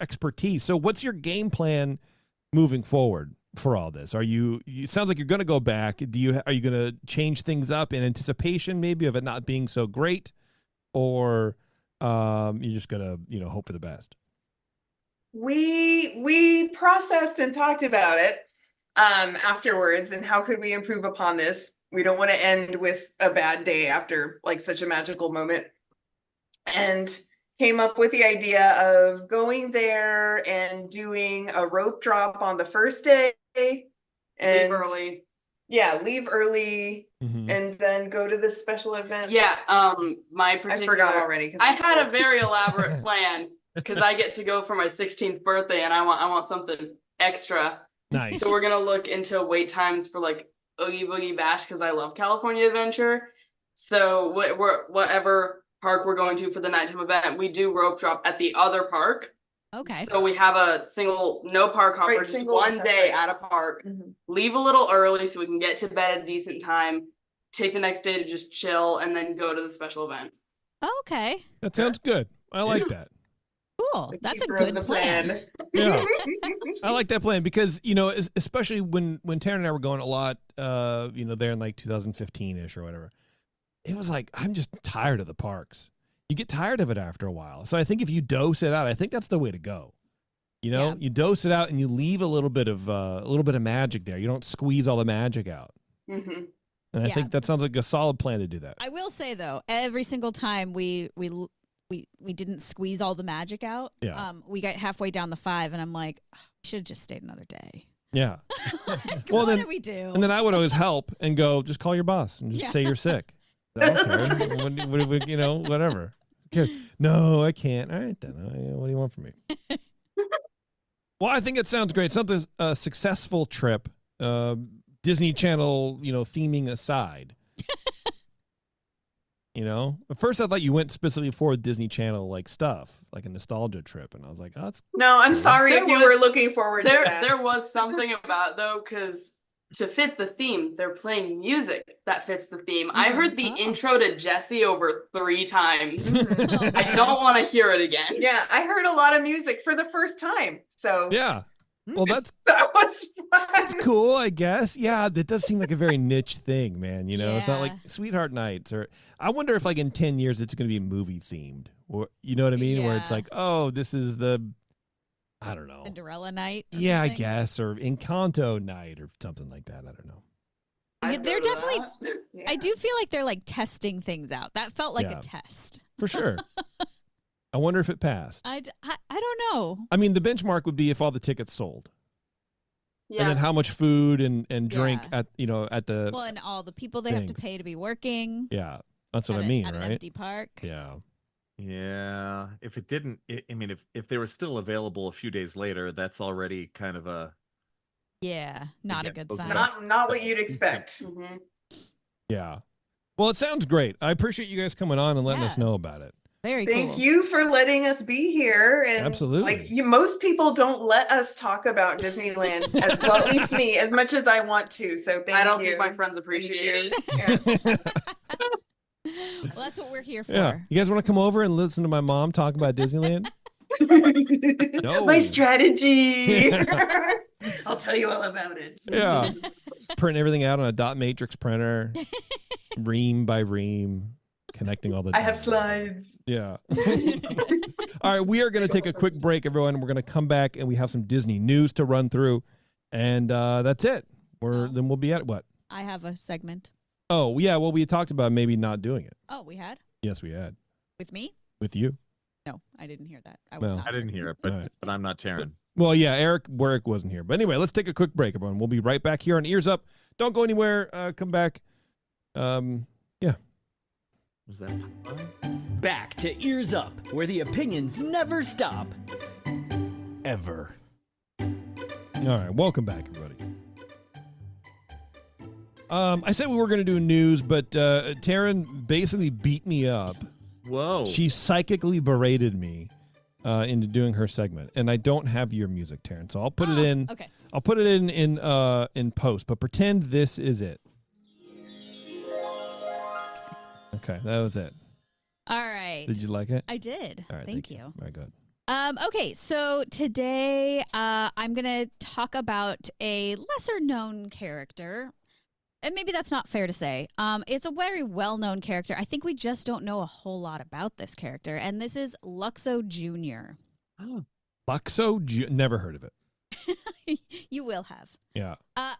expertise. So what's your game plan moving forward for all this? It sounds like you're going to go back. Are you going to change things up in anticipation maybe of it not being so great, or you're just going to, hope for the best? We processed and talked about it afterwards, and how could we improve upon this? We don't want to end with a bad day after like such a magical moment, and came up with the idea of going there and doing a rope drop on the first day and Leave early. Yeah, leave early Mhm. and then go to this special event. Yeah, my I particular forgot already. 'cause I I'm had a old. very elaborate plan because I get to go for my 16th birthday and I want something extra. Nice. So we're gonna look into wait times for like Oogie Boogie Bash because I love California Adventure. So whatever park we're going to for the nighttime event, we do rope drop at the other park. Okay. So we have a no park hopper, Right, just single, one that's day right. at a park. Mhm. Leave a little early so we can get to bed at a decent time. Take the next day to just chill and then go to the special event. Okay. That sounds good. I like that. Cool. The That's a keeper of good the plan. Yeah. I like that plan because, especially when Taryn and I were going a lot, there in like 2015-ish or whatever, it was like, I'm just tired of the parks. You get tired of it after a while. So I think if you dose it out, I think that's the way to go. You know, Yeah. you dose it out and you leave a little bit of magic there. You don't squeeze all the magic out. Mm-hmm. And I Yeah. think that sounds like a solid plan to do that. I will say though, every single time we didn't squeeze all the magic out. Yeah. We got halfway down the 5, and I'm like, oh, we should have just stayed another day. Yeah. Like, Well, what then- did we do? And then I would always help and go, just call your boss and just Yeah. say you're sick. Okay. You know, whatever. Okay. No, I can't. All right, then. What do you want from me? Well, I think it sounds great. It sounds a successful trip, Disney Channel, theming aside. At first I thought you went specifically for Disney Channel like stuff, like a nostalgia trip, and I was like, oh, that's No, I'm sorry There if you was- were looking forward to that. There was something about though, because to fit the theme, they're playing music that fits the theme. I heard the Oh. intro to Jessie over 3 times. Oh, I don't want to hear it again. Yeah, I heard a lot of music for the first time. So yeah. Well, that's that was fun. cool, I guess. Yeah, that does seem like a very niche thing, man. It's not like Yeah. Sweetheart Nights, or I wonder if like in 10 years it's going to be movie themed, or you know what I mean, where it's Yeah. like, oh, this is I don't know. Cinderella night. or Yeah, I something. guess, or Encanto night or something like that. I don't know. Yeah, I'd they're go to definitely- that. Yeah. I do feel like they're like testing things out. That felt like Yeah. a test. For sure. I wonder if it passed. I don't know. I mean, the benchmark would be if all the tickets sold, Yeah. and then how much food and drink Yeah. at the Well, and all the people they have to things. pay to be working. yeah. That's what at I mean, at an right? empty park. Yeah. Yeah. If it didn't, I mean, if they were still available a few days later, that's already kind of a. Yeah, not a Again, good those sign. are Not what you'd expect. Mhm. Yeah. Well, it sounds great. I appreciate you guys coming on and letting us Yeah. know about it. Very Thank cool. you for letting us be here. And Absolutely. like most people don't let us talk about Disneyland as well, at least me, as much as I want to. So thank I don't you. think my friends appreciate it. Yeah. Well, that's what we're here for. Yeah. You guys want to come over and listen to my mom talk about Disneyland? No. My strategy. Yeah. I'll tell you all about it. Yeah. Print everything out on a dot matrix printer, ream by ream, connecting all the I have dots. slides. Yeah. All right, we are going to take a quick break, everyone. We're going to come back and we have some Disney news to run through, and that's it. Then we'll be at what? I have a segment. Oh yeah, well we talked about maybe not doing it. Oh, we had Yes, we had with me? with you. No, I didn't hear that. I was Well, not I didn't hear it, but All right. but I'm not Taryn. Well, yeah, Eric wasn't here, but anyway, let's take a quick break, everyone. We'll be right back here on Ears Up. Don't go anywhere. Come back. Was that? Back to Ears Up, where the opinions never stop. Ever. All right, welcome back, everybody. I said we were going to do news, but Taryn basically beat me up. Whoa. She psychically berated me into doing her segment, and I don't have your music, Taryn. So I'll put it in. Okay. I'll put it in post, but pretend this is it. Okay, that was it. All right. Did you like it? I did. All right, Thank you. All right, good. Okay, so today I'm going to talk about a lesser known character. And maybe that's not fair to say. It's a very well-known character. I think we just don't know a whole lot about this character. And this is Luxo Junior. Luxo, never heard of it. You will have. Yeah.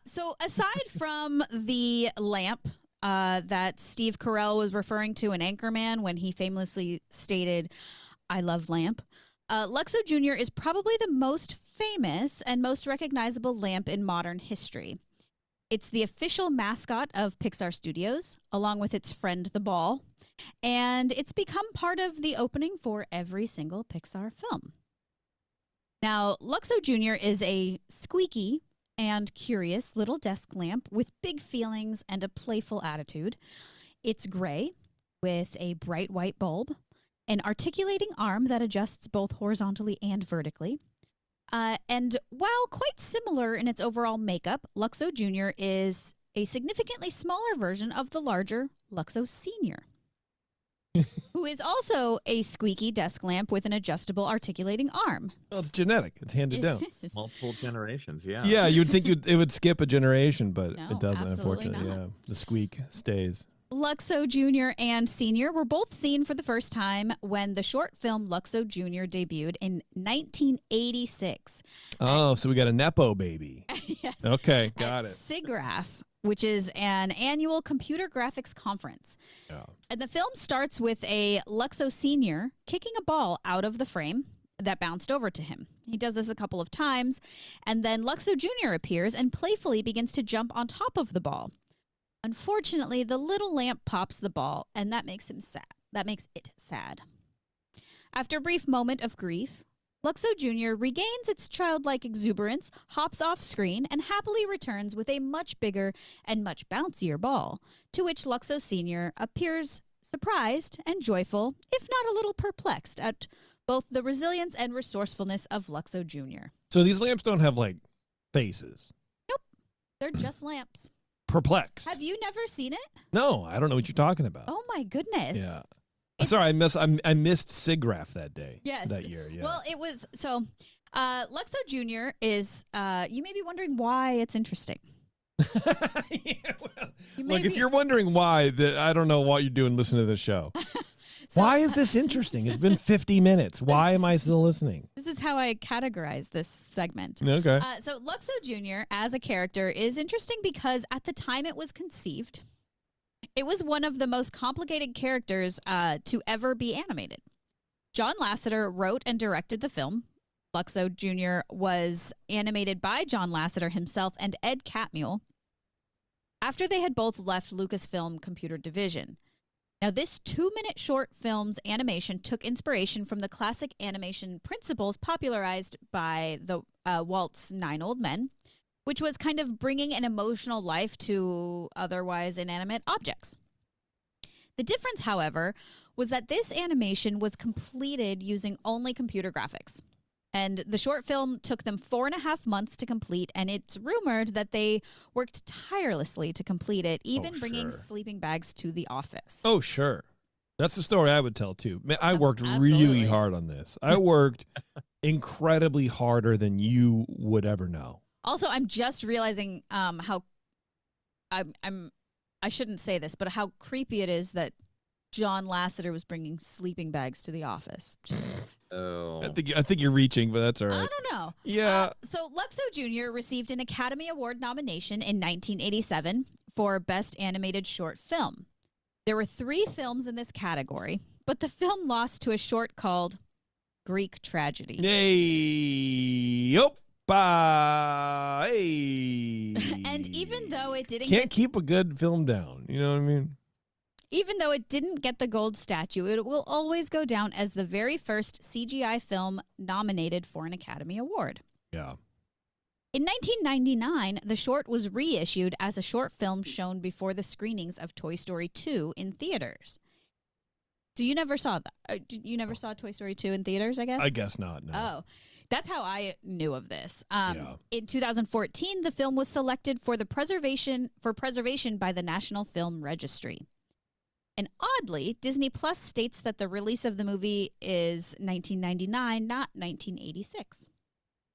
So aside from the lamp that Steve Carell was referring to in Anchorman when he famously stated, "I love lamp," Luxo Jr. is probably the most famous and most recognizable lamp in modern history. It's the official mascot of Pixar Studios, along with its friend the ball, and it's become part of the opening for every single Pixar film. Now, Luxo Jr. is a squeaky and curious little desk lamp with big feelings and a playful attitude. It's gray with a bright white bulb, an articulating arm that adjusts both horizontally and vertically. And while quite similar in its overall makeup, Luxo Jr. is a significantly smaller version of the larger Luxo Senior, who is also a squeaky desk lamp with an adjustable articulating arm. Well, it's genetic. It's handed down. It is. Multiple generations, yeah. Yeah, you would think it would skip a generation, but No, it doesn't, absolutely unfortunately. not. Yeah, the squeak stays. Luxo Junior and Senior were both seen for the first time when the short film Luxo Junior debuted in 1986. Oh, so we got a Nepo baby. Yes. Okay, got At it. SIGGRAPH, which is an annual computer graphics conference. Yeah. And the film starts with a Luxo Senior kicking a ball out of the frame that bounced over to him. He does this a couple of times, and then Luxo Junior appears and playfully begins to jump on top of the ball. Unfortunately, the little lamp pops the ball, and that makes him sad. That makes it sad. After a brief moment of grief, Luxo Junior regains its childlike exuberance, hops off screen, and happily returns with a much bigger and much bouncier ball, to which Luxo Senior appears surprised and joyful, if not a little perplexed, at both the resilience and resourcefulness of Luxo Junior. So these lamps don't have like faces. They're just lamps. Perplexed. Have you never seen it? No, I don't know what you're talking about. Oh my goodness. Yeah. Sorry, I missed SIGGRAPH that day. Yes. That year. Yeah. Well, it was so. Luxo Junior is. You may be wondering why it's interesting. Yeah, well, You may look, if be- you're wondering why, that I don't know what you're doing listening to this show. So, Why is this interesting? It's been 50 minutes. Why am I still listening? This is how I categorize this segment. Okay. So Luxo Junior as a character is interesting because at the time it was conceived, it was one of the most complicated characters to ever be animated. John Lasseter wrote and directed the film. Luxo Jr. was animated by John Lasseter himself and Ed Catmull after they had both left Lucasfilm Computer Division. Now, this 2-minute short film's animation took inspiration from the classic animation principles popularized by the Walt's 9 Old Men, which was kind of bringing an emotional life to otherwise inanimate objects. The difference, however, was that this animation was completed using only computer graphics. And the short film took them 4.5 months to complete, and it's rumored that they worked tirelessly to complete it, even bringing sure. sleeping bags to the office. Oh, sure. That's the story I would tell, too. Man, I worked Absolutely. really hard on this. I worked incredibly harder than you would ever know. Also, I'm just realizing how I shouldn't say this, but how creepy it is that John Lasseter was bringing sleeping bags to the office. Oh. I think you're reaching, but that's all I right. don't know. Yeah. So Luxo Jr. received an Academy Award nomination in 1987 for Best Animated Short Film. There were 3 films in this category, but the film lost to a short called Greek Tragedy. Yay. Oppa. Hey. And even though it didn't Can't keep a good film down. You know what I mean? Even though it didn't get the gold statue, it will always go down as the very first CGI film nominated for an Academy Award. Yeah. In 1999, the short was reissued as a short film shown before the screenings of Toy Story 2 in theaters. So you never saw that? You never saw Toy Story 2 in theaters, I guess? I guess not. No. Oh, that's how I knew of this. Yeah. In 2014, the film was selected for preservation by the National Film Registry. And oddly, Disney Plus states that the release of the movie is 1999, not 1986,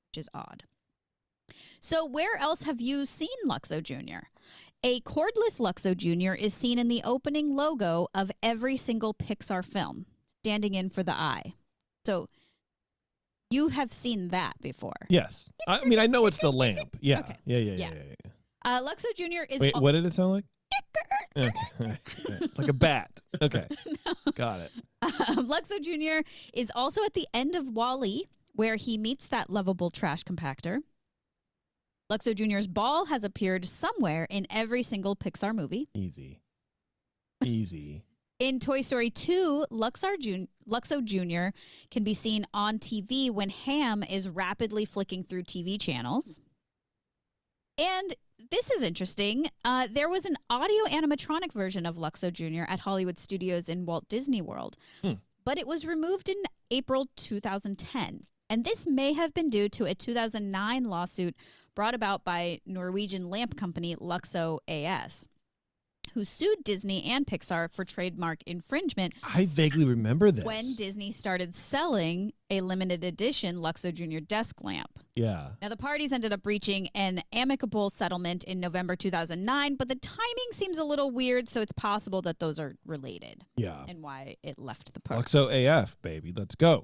which is odd. So where else have you seen Luxo Jr.? A cordless Luxo Jr. is seen in the opening logo of every single Pixar film, standing in for the eye. So you have seen that before. Yes. I mean, I know it's the lamp. Yeah. Okay. Yeah. Luxo Jr. is... Wait, what did it sound like? Okay. Like a bat. Okay. Got it. Luxo Jr. is also at the end of WALL-E, where he meets that lovable trash compactor. Luxo Jr.'s ball has appeared somewhere in every single Pixar movie. Easy. In Toy Story 2, Luxo Jr. can be seen on TV when Ham is rapidly flicking through TV channels. And this is interesting. There was an audio animatronic version of Luxo Jr. at Hollywood Studios in Walt Disney World, but it was removed in April 2010. And this may have been due to a 2009 lawsuit brought about by Norwegian lamp company Luxo AS, who sued Disney and Pixar for trademark infringement. I vaguely remember this. When Disney started selling a limited edition Luxo Junior desk lamp. Yeah. Now, the parties ended up reaching an amicable settlement in November 2009, but the timing seems a little weird, so it's possible that those are related Yeah. and why it left the park. Luxo AF, baby. Let's go.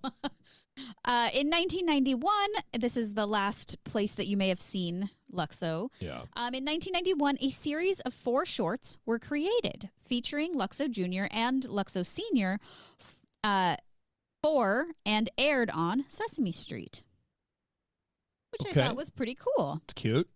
In 1991, this is the last place that you may have seen Luxo. Yeah. In 1991, a series of 4 shorts were created featuring Luxo Junior and Luxo Senior for and aired on Sesame Street, which I thought was pretty cool. It's cute.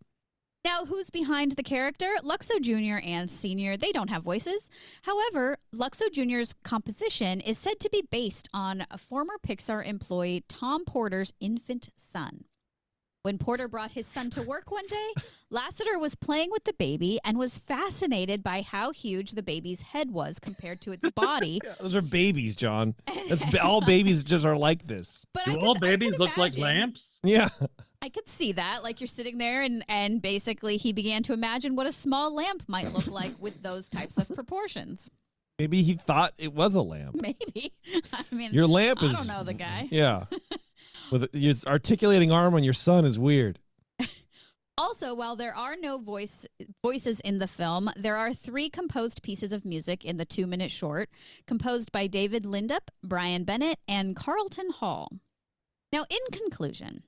Now, who's behind the character? Luxo Jr. and Senior, they don't have voices. However, Luxo Jr.'s composition is said to be based on a former Pixar employee Tom Porter's infant son. When Porter brought his son to work one day, Lasseter was playing with the baby and was fascinated by how huge the baby's head was compared to its body. Yeah, those are babies, John. All babies just are like this. But Do all babies look like lamps? Yeah. I could see that. Like, you're sitting there and basically he began to imagine what a small lamp might look like with those types of proportions. Maybe he thought it was a lamp. Maybe. I mean, Your lamp I is. don't know the guy. Yeah. With his articulating arm on your son is weird. Also, while there are no voices in the film, there are 3 composed pieces of music in the 2-minute short, composed by David Lindup, Brian Bennett, and Carlton Hall. Now, in conclusion,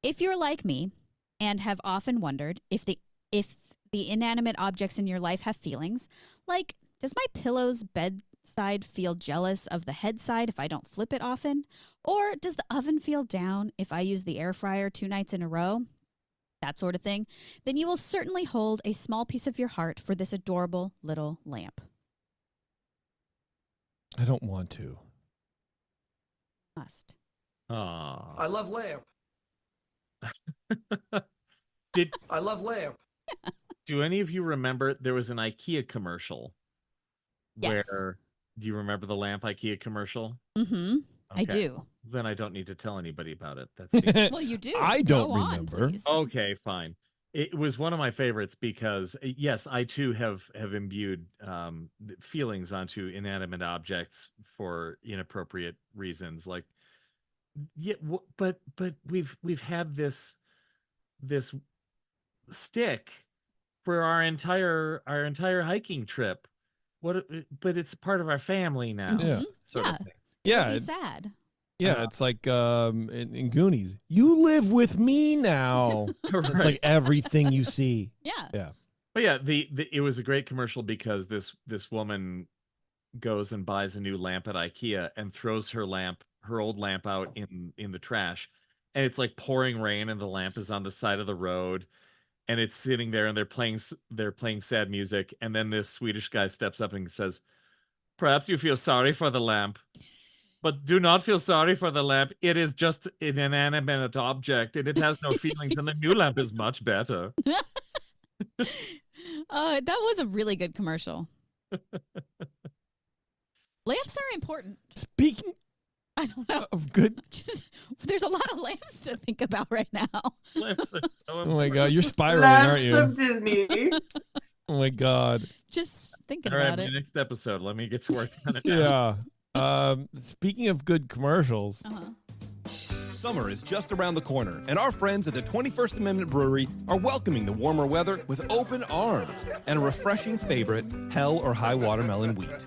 if you're like me and have often wondered if the inanimate objects in your life have feelings, like, does my pillow's bedside feel jealous of the head side if I don't flip it often? Or does the oven feel down if I use the air fryer 2 nights in a row? That sort of thing. Then you will certainly hold a small piece of your heart for this adorable little lamp. I don't want to. Must. I love lamp. Did I love lamp. do any of you remember there was an IKEA commercial? Yes. Where do you remember the lamp IKEA commercial? Mm-hmm. I Okay. do. Then I don't need to tell anybody about it. That's the Well, you do. I don't Go on, remember. please. Okay, fine. It was one of my favorites because yes, I too have imbued feelings onto inanimate objects for inappropriate reasons. Like, yeah, but we've had this stick for our entire hiking trip. But it's part of our family now. Yeah. Sort of thing. Yeah. It'd be sad. Yeah, it's like in Goonies. You live with me now. It's like everything you see. Yeah. Yeah. But yeah, it was a great commercial because this woman goes and buys a new lamp at IKEA and throws her old lamp out in the trash, and it's like pouring rain, and the lamp is on the side of the road, and it's sitting there, and they're playing sad music, and then this Swedish guy steps up and says, "Perhaps you feel sorry for the lamp. But do not feel sorry for the lamp. It is just an inanimate object, and it has no feelings, and the new lamp is much better." That was a really good commercial. Lamps are important. Speaking I don't know. of good. There's a lot of lamps to think about right now. Lamps are so Oh my God, you're spiraling, aren't Lamps you? of Disney. Oh my God. Just thinking All right, about my it. next episode. Let me get to work on it now. Yeah. Speaking of good commercials, Uh-huh. summer is just around the corner, and our friends at the 21st Amendment Brewery are welcoming the warmer weather with open arms and a refreshing favorite, Hell or High Watermelon Wheat.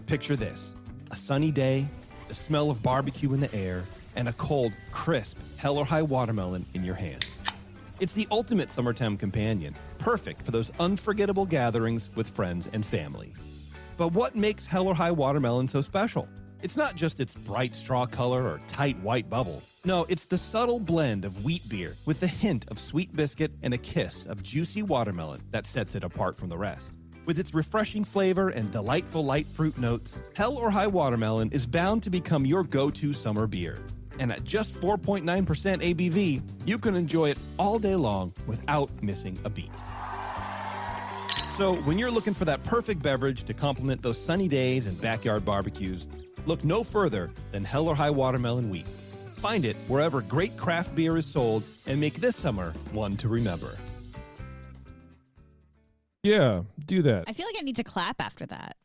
Picture this: a sunny day, the smell of barbecue in the air, and a cold, crisp Hell or High Watermelon in your hand. It's the ultimate summertime companion, perfect for those unforgettable gatherings with friends and family. But what makes Hell or High Watermelon so special? It's not just its bright straw color or tight white bubbles. No, it's the subtle blend of wheat beer with a hint of sweet biscuit and a kiss of juicy watermelon that sets it apart from the rest. With its refreshing flavor and delightful light fruit notes, Hell or High Watermelon is bound to become your go-to summer beer. And at just 4.9% ABV, you can enjoy it all day long without missing a beat. So when you're looking for that perfect beverage to complement those sunny days and backyard barbecues, look no further than Hell or High Watermelon Wheat. Find it wherever great craft beer is sold and make this summer one to remember. Yeah, do that. I feel like I need to clap after that.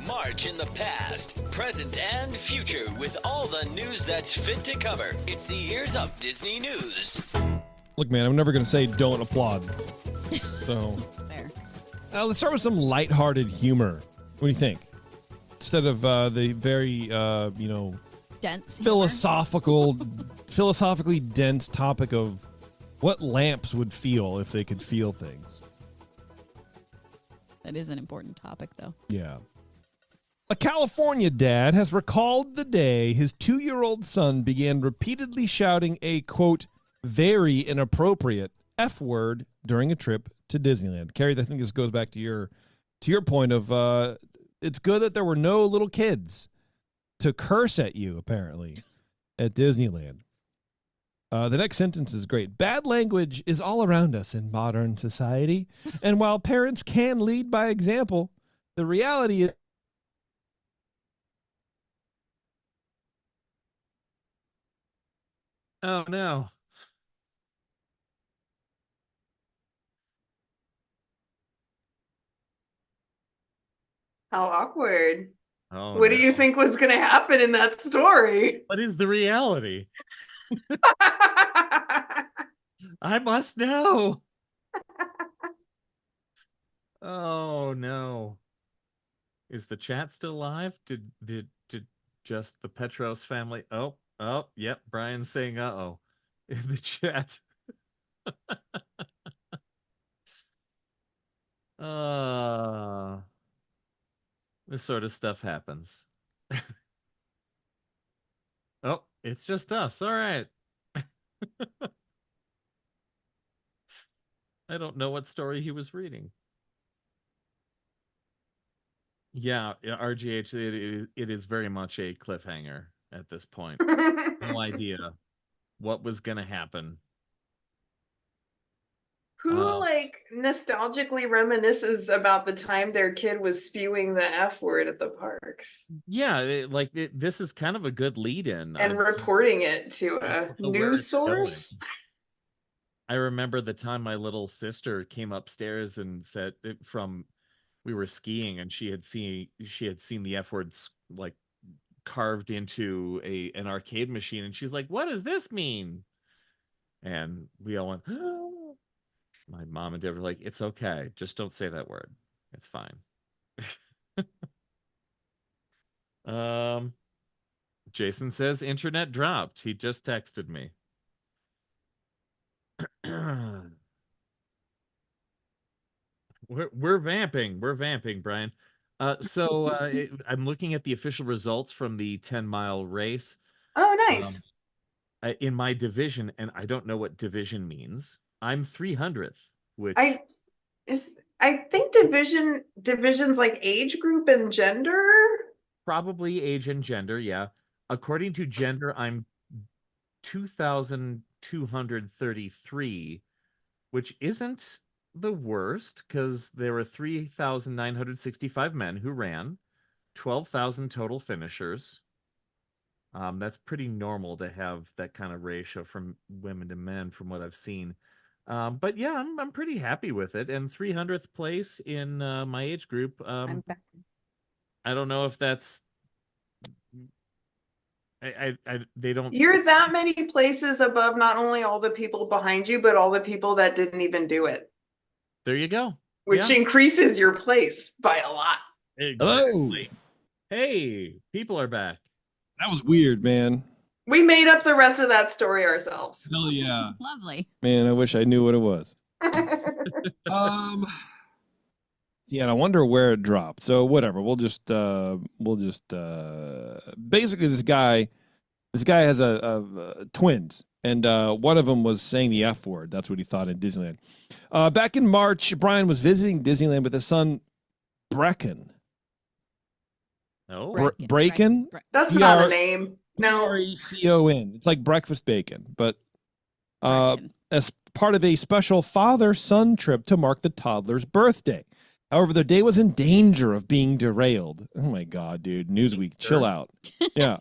March in the past, present, and future with all the news that's fit to cover. It's the Ears Up Disney News. Look, man, I'm never going to say don't applaud. So, Fair. let's start with some lighthearted humor. What do you think? Instead of the very, Dense. humor. philosophically dense topic of what lamps would feel if they could feel things. That is an important topic, though. Yeah. A California dad has recalled the day his 2-year-old son began repeatedly shouting a, quote, very inappropriate F word during a trip to Disneyland. Carrie, I think this goes back to your point of it's good that there were no little kids to curse at you, apparently, at Disneyland. The next sentence is great. Bad language is all around us in modern society. And while parents can lead by example, the reality is Oh no. How awkward. Oh, What do no. you think was going to happen in that story? What is the reality? I must know. Oh no. Is the chat still live? Did just the Petros family? Oh, yep. Brian's saying uh-oh in the chat. This sort of stuff happens. Oh, it's just us. All right. I don't know what story he was reading. Yeah, RGH, it is very much a cliffhanger at this point. No idea what was going to happen. Who nostalgically reminisces about the time their kid was spewing the F word at the parks Yeah, this is kind of a good lead-in. and reporting it to a news source? I remember the time my little sister came upstairs and said we were skiing and she had seen the F word like carved into an arcade machine and she's like, "What does this mean?" And we all went, "Oh." My mom and dad were like, "It's okay. Just don't say that word. It's fine." Jason says internet dropped. He just texted me. We're vamping, Brian. So I'm looking at the official results from the 10-mile race. Oh, nice. In my division, and I don't know what division means. I'm 300th, which I think divisions like age group and gender. Probably age and gender, yeah. According to gender, I'm 2,233, which isn't the worst because there were 3,965 men who ran, 12,000 total finishers. That's pretty normal to have that kind of ratio from women to men from what I've seen. But yeah, I'm pretty happy with it. And 300th place in my age group. I don't know if that's they don't. You're that many places above not only all the people behind you, but all the people that didn't even do it. There you go. Which increases your place by a lot. Exactly. Hey, people are back. That was weird, man. We made up the rest of that story ourselves. Hell yeah. Lovely. Man, I wish I knew what it was. Yeah, and I wonder where it dropped. So whatever, we'll just basically this guy has a twins, and one of them was saying the F word. That's what he thought in Disneyland. Back in March, Brian was visiting Disneyland with his son, Brecken. No, Brecken. That's not a name. No, Brecon. It's like breakfast bacon, but as part of a special father-son trip to mark the toddler's birthday. However, the day was in danger of being derailed. Oh my God, dude. Newsweek, chill out. Yeah.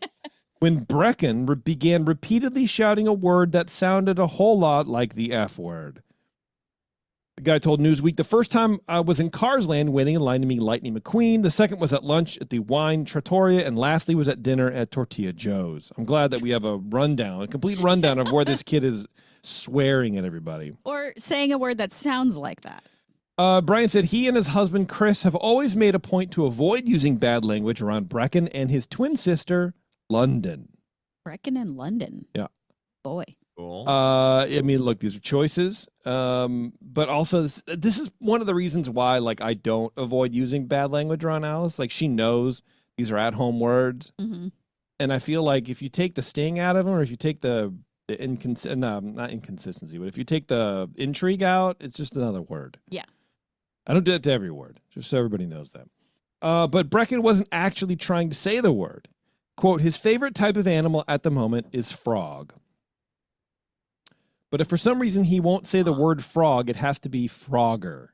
When Brecken began repeatedly shouting a word that sounded a whole lot like the F word. The guy told Newsweek, the first time I was in Cars Land waiting in line to meet Lightning McQueen. The second was at lunch at the Wine Trattoria. And lastly was at dinner at Tortilla Joe's. I'm glad that we have a complete rundown of where this kid is swearing at everybody. Or saying a word that sounds like that. Brian said he and his husband, Chris, have always made a point to avoid using bad language around Brecken and his twin sister, London. Brecken and London. Yeah. Boy. Cool. I mean, look, these are choices. But also this is one of the reasons why, like, I don't avoid using bad language around Alice. Like, she knows these are at-home words. Mm-hmm. And I feel like if you take the sting out of them, or if you take not inconsistency, but if you take the intrigue out, it's just another word. Yeah. I don't do it to every word, just so everybody knows that. But Brecken wasn't actually trying to say the word. Quote, his favorite type of animal at the moment is frog. But if for some reason he won't say the word frog, it has to be frogger.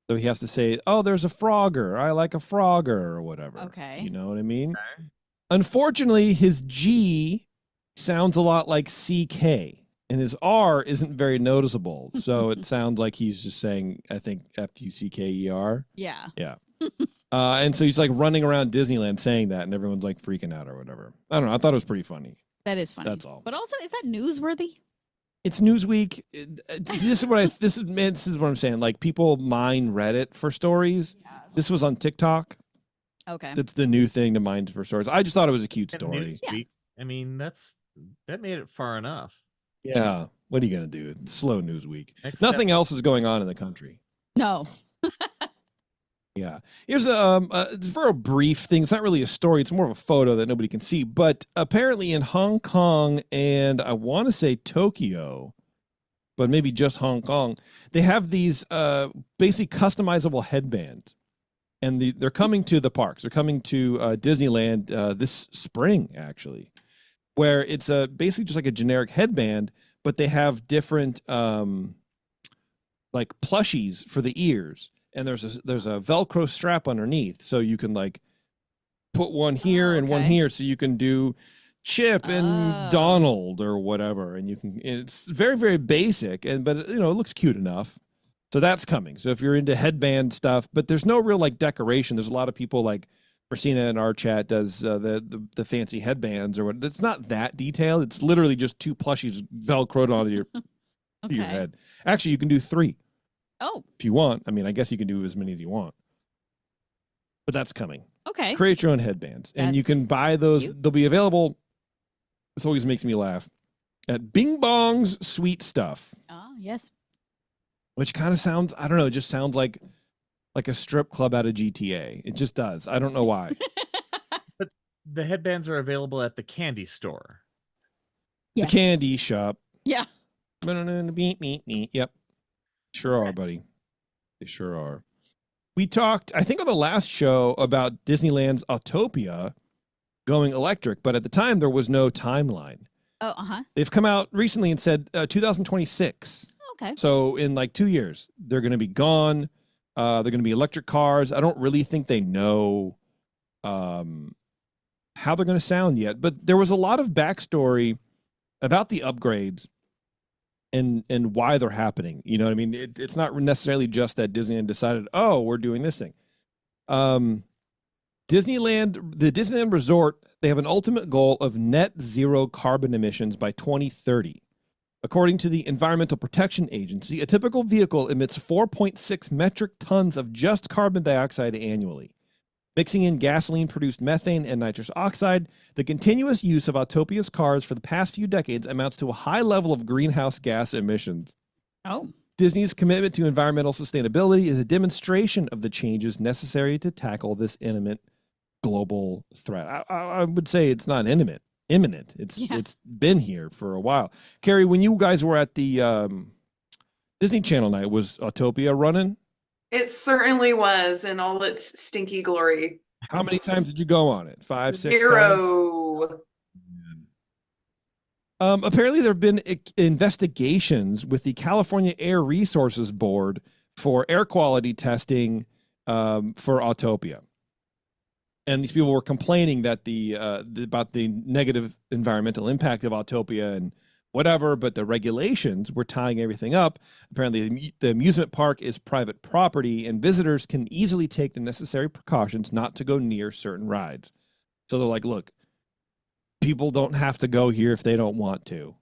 So he has to say, oh, there's a frogger. I like a frogger or whatever. Okay. You know what I mean? Okay. Unfortunately, his G sounds a lot like CK, and his R isn't very noticeable. So it sounds like he's just saying, I think, F-U-C-K-E-R. Yeah. Yeah. And so he's like running around Disneyland saying that, and everyone's like freaking out or whatever. I don't know. I thought it was pretty funny. That is funny. That's all. But also, is that newsworthy? It's Newsweek. This is what I'm saying. Like, people mine Reddit for stories. Yeah. This was on TikTok. Okay. That's the new thing to mine for stories. I just thought it was a cute story. Newsweek, I mean, that made it far enough. Yeah. What are you gonna do? It's slow Newsweek. Next Nothing step. else is going on in the country. No. Yeah. Here's it's a very brief thing. It's not really a story. It's more of a photo that nobody can see. But apparently in Hong Kong and I want to say Tokyo, but maybe just Hong Kong, they have these basically customizable headbands. And they're coming to the parks. They're coming to Disneyland this spring, actually, where it's basically just like a generic headband, but they have different like plushies for the ears. And there's a Velcro strap underneath, so you can like put one here and one here, so you can do Chip and Donald or whatever, and you can. It's very, very basic, but it looks cute enough. So that's coming. So if you're into headband stuff, but there's no real like decoration. There's a lot of people like Christina in our chat does the fancy headbands or what. It's not that detailed. It's literally just two plushies Velcroed onto your to your head. Actually, you can do 3. Oh. If you want. I mean, I guess you can do as many as you want. But that's coming. Okay. Create your own headbands. And you can buy those. Cute. They'll be available. This always makes me laugh. At Bing Bong's Sweet Stuff. Oh, yes. Which kind of sounds, I don't know, it just sounds like a strip club out of GTA. It just does. I don't know why. But the headbands are available at the candy store. Yes. The candy shop. Yeah. Yep. Sure are, buddy. They sure are. We talked, I think, on the last show about Disneyland's Autopia going electric, but at the time there was no timeline. Oh, uh-huh. They've come out recently and said 2026. Okay. So in like 2 years, they're going to be gone. They're going to be electric cars. I don't really think they know how they're going to sound yet, but there was a lot of backstory about the upgrades and why they're happening. You know what I mean? It's not necessarily just that Disneyland decided, oh, we're doing this thing. The Disneyland Resort, they have an ultimate goal of net zero carbon emissions by 2030. According to the Environmental Protection Agency, a typical vehicle emits 4.6 metric tons of just carbon dioxide annually. Mixing in gasoline-produced methane and nitrous oxide, the continuous use of Autopia's cars for the past few decades amounts to a high level of greenhouse gas emissions. Oh. Disney's commitment to environmental sustainability is a demonstration of the changes necessary to tackle this imminent global threat. I would say it's not imminent. It's been here for a while. Carrie, when you guys were at the Disney Channel night, was Autopia running? It certainly was in all its stinky glory. How many times did you go on it? 5, 6 times? 0. Apparently, there have been investigations with the California Air Resources Board for air quality testing for Autopia. And these people were complaining that about the negative environmental impact of Autopia and whatever, but the regulations were tying everything up. Apparently, the amusement park is private property, and visitors can easily take the necessary precautions not to go near certain rides. So they're like, look, people don't have to go here if they don't want to.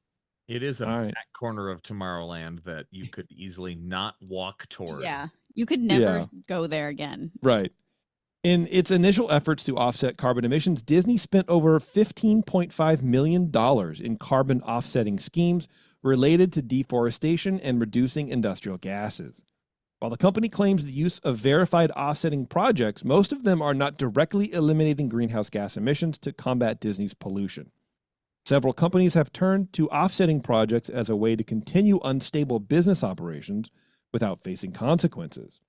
It is a All right. back corner of Tomorrowland that you could easily not walk toward. Yeah. You could never go there again. Right. In its initial efforts to offset carbon emissions, Disney spent over $15.5 million in carbon offsetting schemes related to deforestation and reducing industrial gases. While the company claims the use of verified offsetting projects, most of them are not directly eliminating greenhouse gas emissions to combat Disney's pollution. Several companies have turned to offsetting projects as a way to continue unstable business operations without facing consequences.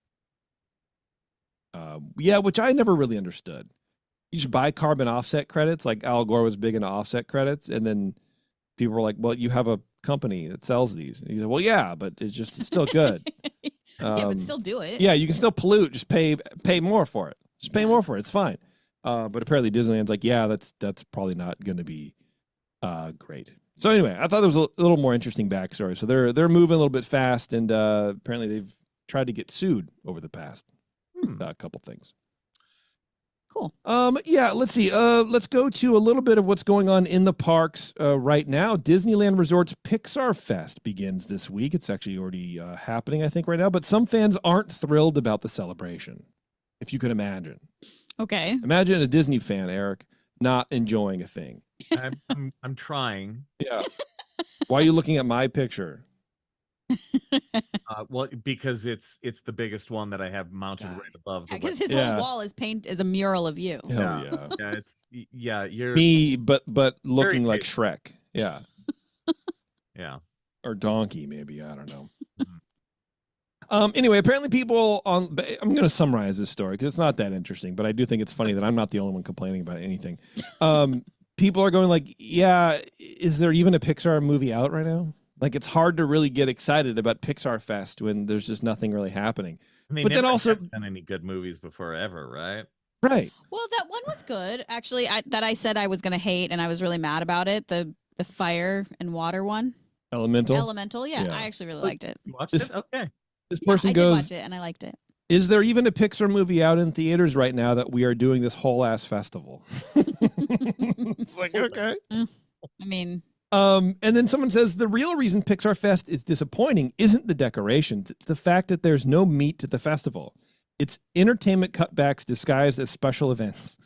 Which I never really understood. You should buy carbon offset credits, like Al Gore was big into offset credits, and then people were like, well, you have a company that sells these. And he said, well, yeah, but it's still good. But still do it. Yeah, you can still pollute, just pay more for it. Just pay more for it, it's fine. But apparently Disneyland's like, yeah, that's probably not going to be great. So anyway, I thought there was a little more interesting backstory. So they're moving a little bit fast, and apparently they've tried to get sued over the past couple things. Cool. Let's see. Let's go to a little bit of what's going on in the parks right now. Disneyland Resort's Pixar Fest begins this week. It's actually already happening, I think, right now. But some fans aren't thrilled about the celebration, if you could imagine. Okay. Imagine a Disney fan, Eric, not enjoying a thing. I'm trying. Yeah. Why are you looking at my picture? Well, because it's the biggest one that I have mounted right above. Because his whole wall is is a mural of you. Hell yeah. You're me, but looking like Shrek. Yeah. Yeah. Or Donkey, maybe. I don't know. Anyway, apparently people I'm going to summarize this story because it's not that interesting, but I do think it's funny that I'm not the only one complaining about anything. People are going like, yeah, is there even a Pixar movie out right now? Like, it's hard to really get excited about Pixar Fest when there's just nothing really happening. I mean, but then also done any good movies before ever, right? Right. Well, that one was good, actually. That I said I was going to hate, and I was really mad about it. The fire and water one. Elemental. Yeah. I actually really liked it. You watched it? Okay. This person I goes, did watch it, and I liked it. Is there even a Pixar movie out in theaters right now that we are doing this whole ass festival? It's like, okay. I mean... And then someone says the real reason Pixar Fest is disappointing isn't the decorations. It's the fact that there's no meat to the festival. It's entertainment cutbacks disguised as special events.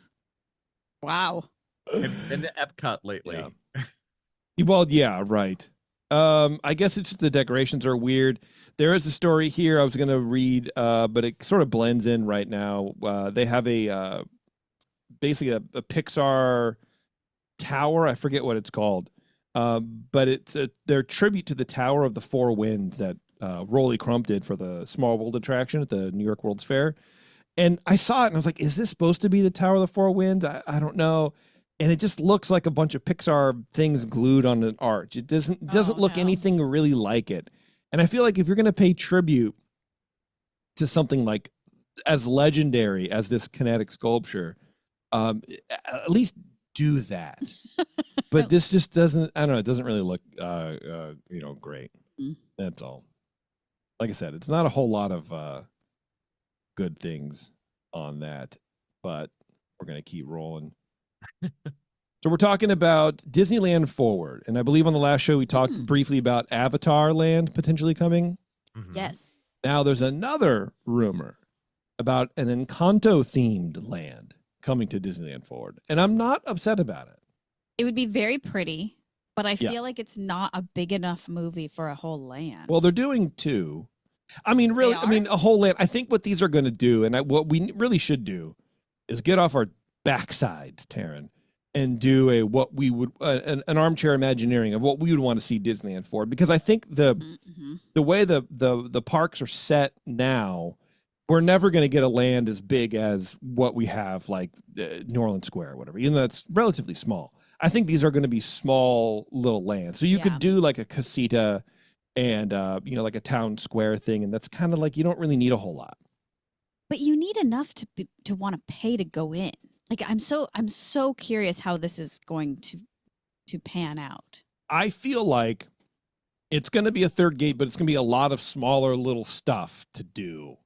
Wow. I've been to Epcot lately. Yeah. Well, yeah, right. I guess it's just the decorations are weird. There is a story here I was going to read, but it sort of blends in right now. They have basically a Pixar tower. I forget what it's called. But it's their tribute to the Tower of the Four Winds that Rolly Crump did for the Small World attraction at the New York World's Fair. And I saw it and I was like, is this supposed to be the Tower of the Four Winds? I don't know. And it just looks like a bunch of Pixar things glued on an arch. It doesn't look anything really like it. And I feel like if you're going to pay tribute to something like as legendary as this kinetic sculpture, at least do that. But this just doesn't, I don't know, it doesn't really look great. That's all. Like I said, it's not a whole lot of good things on that, but we're going to keep rolling. So we're talking about Disneyland Forward, and I believe on the last show we talked briefly about Avatar Land potentially coming. Yes. Now there's another rumor about an Encanto themed land coming to Disneyland Forward, and I'm not upset about it. It would be very pretty, but I feel like it's not a big enough movie for a whole land. Well, they're doing two. I mean, really, a whole land. I think what these are going to do, and what we really should do, is get off our backsides, Taryn, and do what we would an armchair imagineering of what we would want to see Disneyland for. Because I think the way the parks are set now, we're never going to get a land as big as what we have, like New Orleans Square or whatever, even though that's relatively small. I think these are going to be small little lands. So you could do like a casita and, like a town square thing. And that's kind of like, you don't really need a whole lot. But you need enough to want to pay to go in. Like, I'm so curious how this is going to pan out. I feel like it's going to be a third gate, but it's going to be a lot of smaller little stuff to do.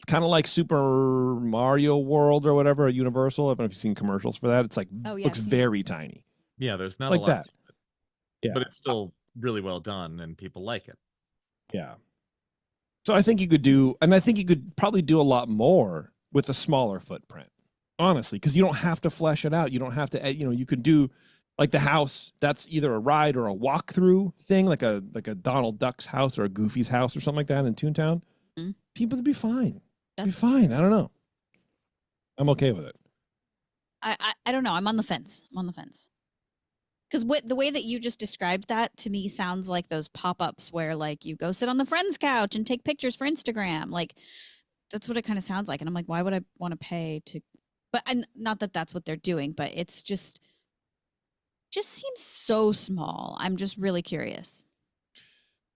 Kind of like Super Mario World or whatever at Universal. I don't know if you've seen commercials for that. It's like, looks very tiny. Yeah, there's not like a lot that. to it, Yeah. but it's still really well done and people like it. Yeah. So I think you could do, and I think you could probably do a lot more with a smaller footprint, honestly, because you don't have to flesh it out. You don't have to, you could do like the house. That's either a ride or a walkthrough thing, like a Donald Duck's house or a Goofy's house or something like that in Toontown. Mm-hmm. People would be fine. Be fine. I don't know. I'm okay with it. I don't know. I'm on the fence. Because the way that you just described that to me sounds like those pop-ups where like you go sit on the friend's couch and take pictures for Instagram. Like that's what it kind of sounds like. And I'm like, why would I want to pay to? But not that that's what they're doing, but it's just seems so small. I'm just really curious.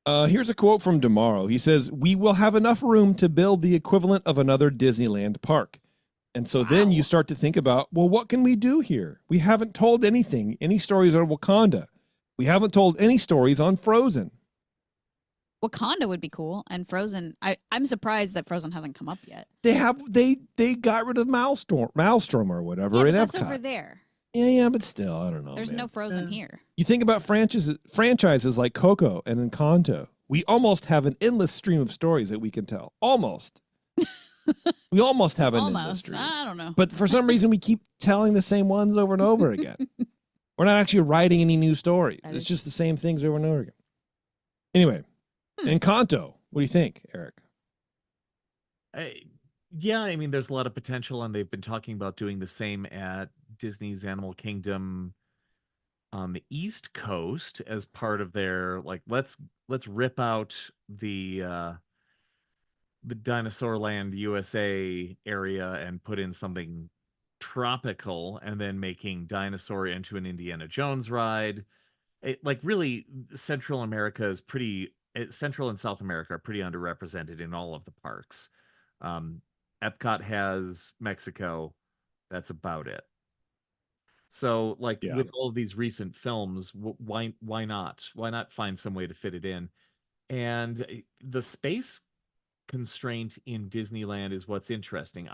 Here's a quote from Tomorrow. He says, "We will have enough room to build the equivalent of another Disneyland park." And so then you start to think about, well, what can we do here? We haven't told any stories on Wakanda. We haven't told any stories on Frozen. Wakanda would be cool, and Frozen. I'm surprised that Frozen hasn't come up yet. They got rid of Maelstrom or whatever Yeah, in but that's Epcot. over there. Yeah, but still, I don't know. There's no Frozen here. You think about franchises like Coco and Encanto. We almost have an endless stream of stories that we can tell. Almost. We almost have an endless stream. I don't know. But for some reason, we keep telling the same ones over and over again. We're not actually writing any new stories. It's just the same things over and over again. Anyway, Encanto. What do you think, Eric? Yeah, I mean, there's a lot of potential, and they've been talking about doing the same at Disney's Animal Kingdom on the East Coast as part of their like let's rip out the Dinosaur Land USA area and put in something tropical, and then making Dinosaur into an Indiana Jones ride. Like really, Central and South America are pretty underrepresented in all of the parks. Epcot has Mexico. That's about it. So like with all of these recent films, why not? Why not find some way to fit it in? And the space constraint in Disneyland is what's interesting.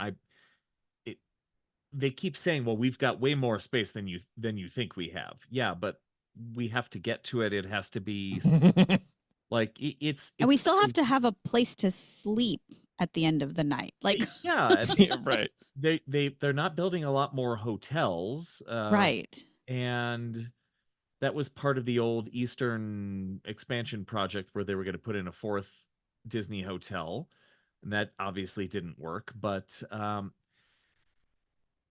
They keep saying, well, we've got way more space than you think we have. Yeah, but we have to get to it. It has to be like it's and we still have to have a place to sleep at the end of the night. Like yeah, right. They're not building a lot more hotels. Right. And that was part of the old Eastern expansion project where they were going to put in a fourth Disney hotel, and that obviously didn't work. But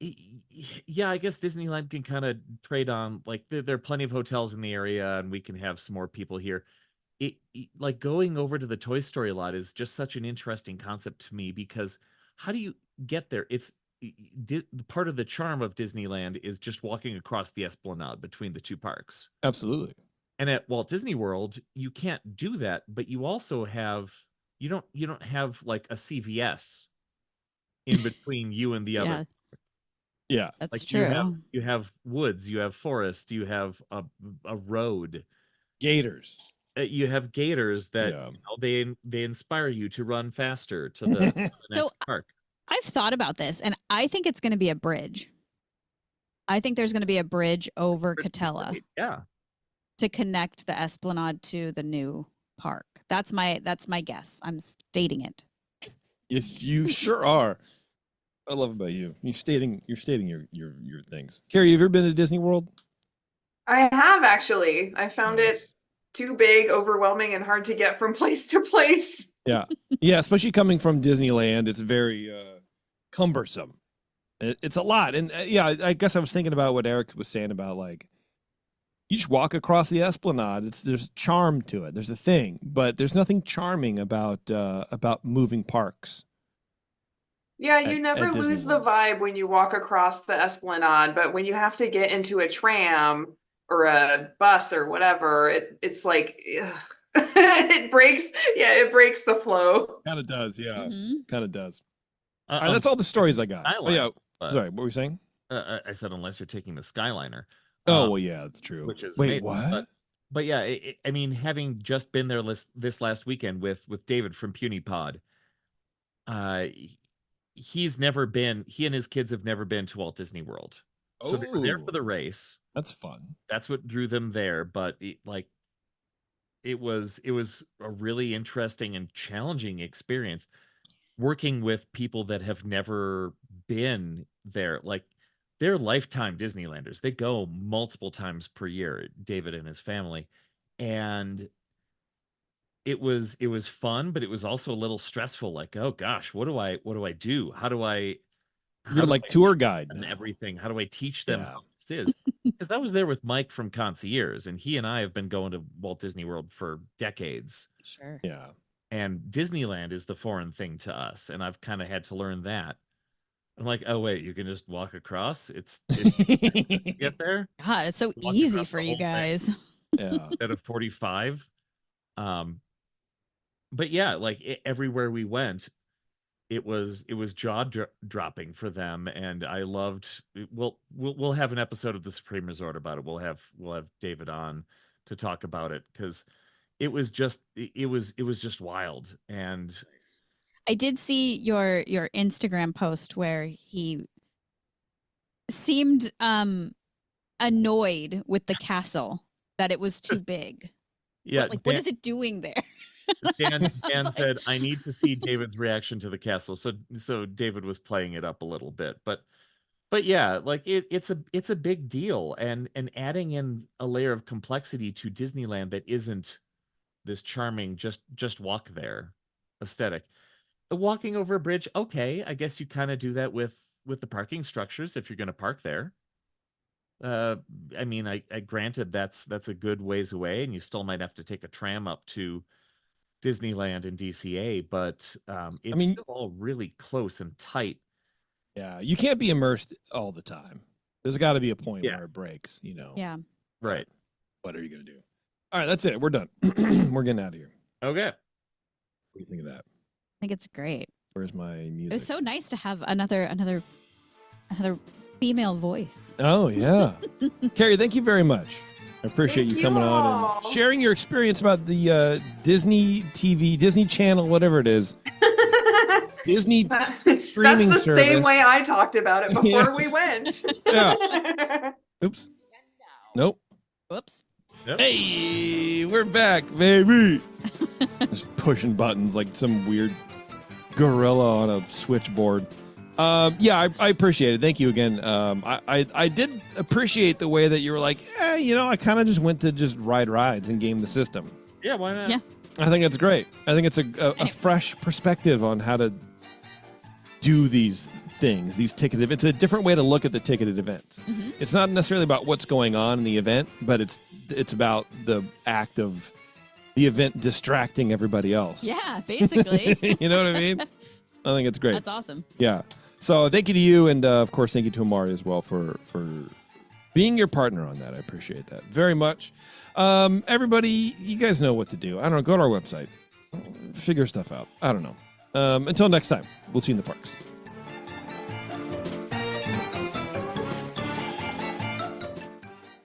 yeah, I guess Disneyland can kind of trade on like there are plenty of hotels in the area, and we can have some more people here. Like going over to the Toy Story lot is just such an interesting concept to me, because how do you get there? It's part of the charm of Disneyland is just walking across the Esplanade between the two parks. Absolutely. And at Walt Disney World, you can't do that, but you also have you don't have like a CVS in between you and the other. Yeah, that's like true. You have woods, you have forest, you have a road. Gators. You have gators that they inspire you to run faster to the next park. I've thought about this, and I think it's going to be a bridge. I think there's going to be a bridge over Catella. Yeah. To connect the Esplanade to the new park. That's my guess. I'm stating it. Yes, you sure are. I love about you. You're stating your things. Carrie, have you ever been to Disney World? I have actually. I found it too big, overwhelming, and hard to get from place to place. Yeah. Yeah, especially coming from Disneyland, it's very cumbersome. It's a lot. And yeah, I guess I was thinking about what Eric was saying about like you just walk across the Esplanade. There's charm to it. There's a thing, but there's nothing charming about moving parks. Yeah, you never lose the vibe when you walk across the Esplanade, but when you have to get into a tram or a bus or whatever, it's like it breaks the flow. Kind of does, yeah. Mm-hmm. Kind of does. All right, that's all the stories I got. Skyliner, sorry, what were you saying? I said unless you're taking the Skyliner. Oh, well, yeah, that's true. which is Wait, amazing. what? But yeah, I mean, having just been there this last weekend with David from Puny Pod, he's never been. He and his kids have never been to Walt Disney World, so they were there for the race. That's fun. That's what drew them there. But it was a really interesting and challenging experience working with people that have never been there. Like, they're lifetime Disneylanders. They go multiple times per year, David and his family. And it was fun, but it was also a little stressful. Like, oh gosh, what do I do? How do I You're like tour guide and now. everything? How do I teach them Yeah. how this is? Because I was there with Mike from Concierge, and he and I have been going to Walt Disney World for decades. Sure. Yeah. And Disneyland is the foreign thing to us, and I've kind of had to learn that. I'm like, oh wait, you can just walk across. It's to get there. God, it's so Walk easy across for the you whole thing. guys. Yeah. Instead of 45. But yeah, like everywhere we went, it was jaw dropping for them, and I loved. We'll have an episode of the Supreme Resort about it. We'll have David on to talk about it, because it was just wild. And I did see your Instagram post where he seemed annoyed with the castle, that it was too big. yeah, What is it doing there? Dan said, I need to see David's reaction to the castle. So David was playing it up a little bit, but yeah, like it's a big deal, and adding in a layer of complexity to Disneyland that isn't this charming just walk there aesthetic. Walking over a bridge, okay, I guess you kind of do that with the parking structures if you're going to park there. I mean, I granted that's a good ways away, and you still might have to take a tram up to Disneyland and DCA, but it's still all really close and tight. Yeah, you can't be immersed all the time. There's got to be a point where it breaks, Yeah. Right. What are you going to do? All right, that's it. We're done. We're getting out of here. Okay. What do you think of that? I think it's great. Where's my music? It was so nice to have another female voice. Oh, yeah. Carrie, thank you very much. I appreciate Thank you you coming on all. and sharing your experience about the Disney TV, Disney Channel, whatever it is. Disney streaming That's the service. same way I talked about it before Yeah. we went. Yeah. Oops. Nope. Whoops. Yep. Hey, we're back, baby. Just pushing buttons like some weird gorilla on a switchboard. Yeah, I appreciate it. Thank you again. I did appreciate the way that you were like, I kind of just went to just ride rides and game the system. Yeah, why not? Yeah. I think it's great. I think it's a fresh perspective on how to do these things, these ticketed. It's a different way to look at the ticketed events. Mm-hmm. It's not necessarily about what's going on in the event, but it's about the act of the event distracting everybody else. Yeah, basically. You know what I mean? I think it's great. That's awesome. Yeah. So thank you to you, and of course, thank you to Amari as well for being your partner on that. I appreciate that very much. Everybody, you guys know what to do. I don't know. Go to our website. Figure stuff out. I don't know. Until next time, we'll see you in the parks.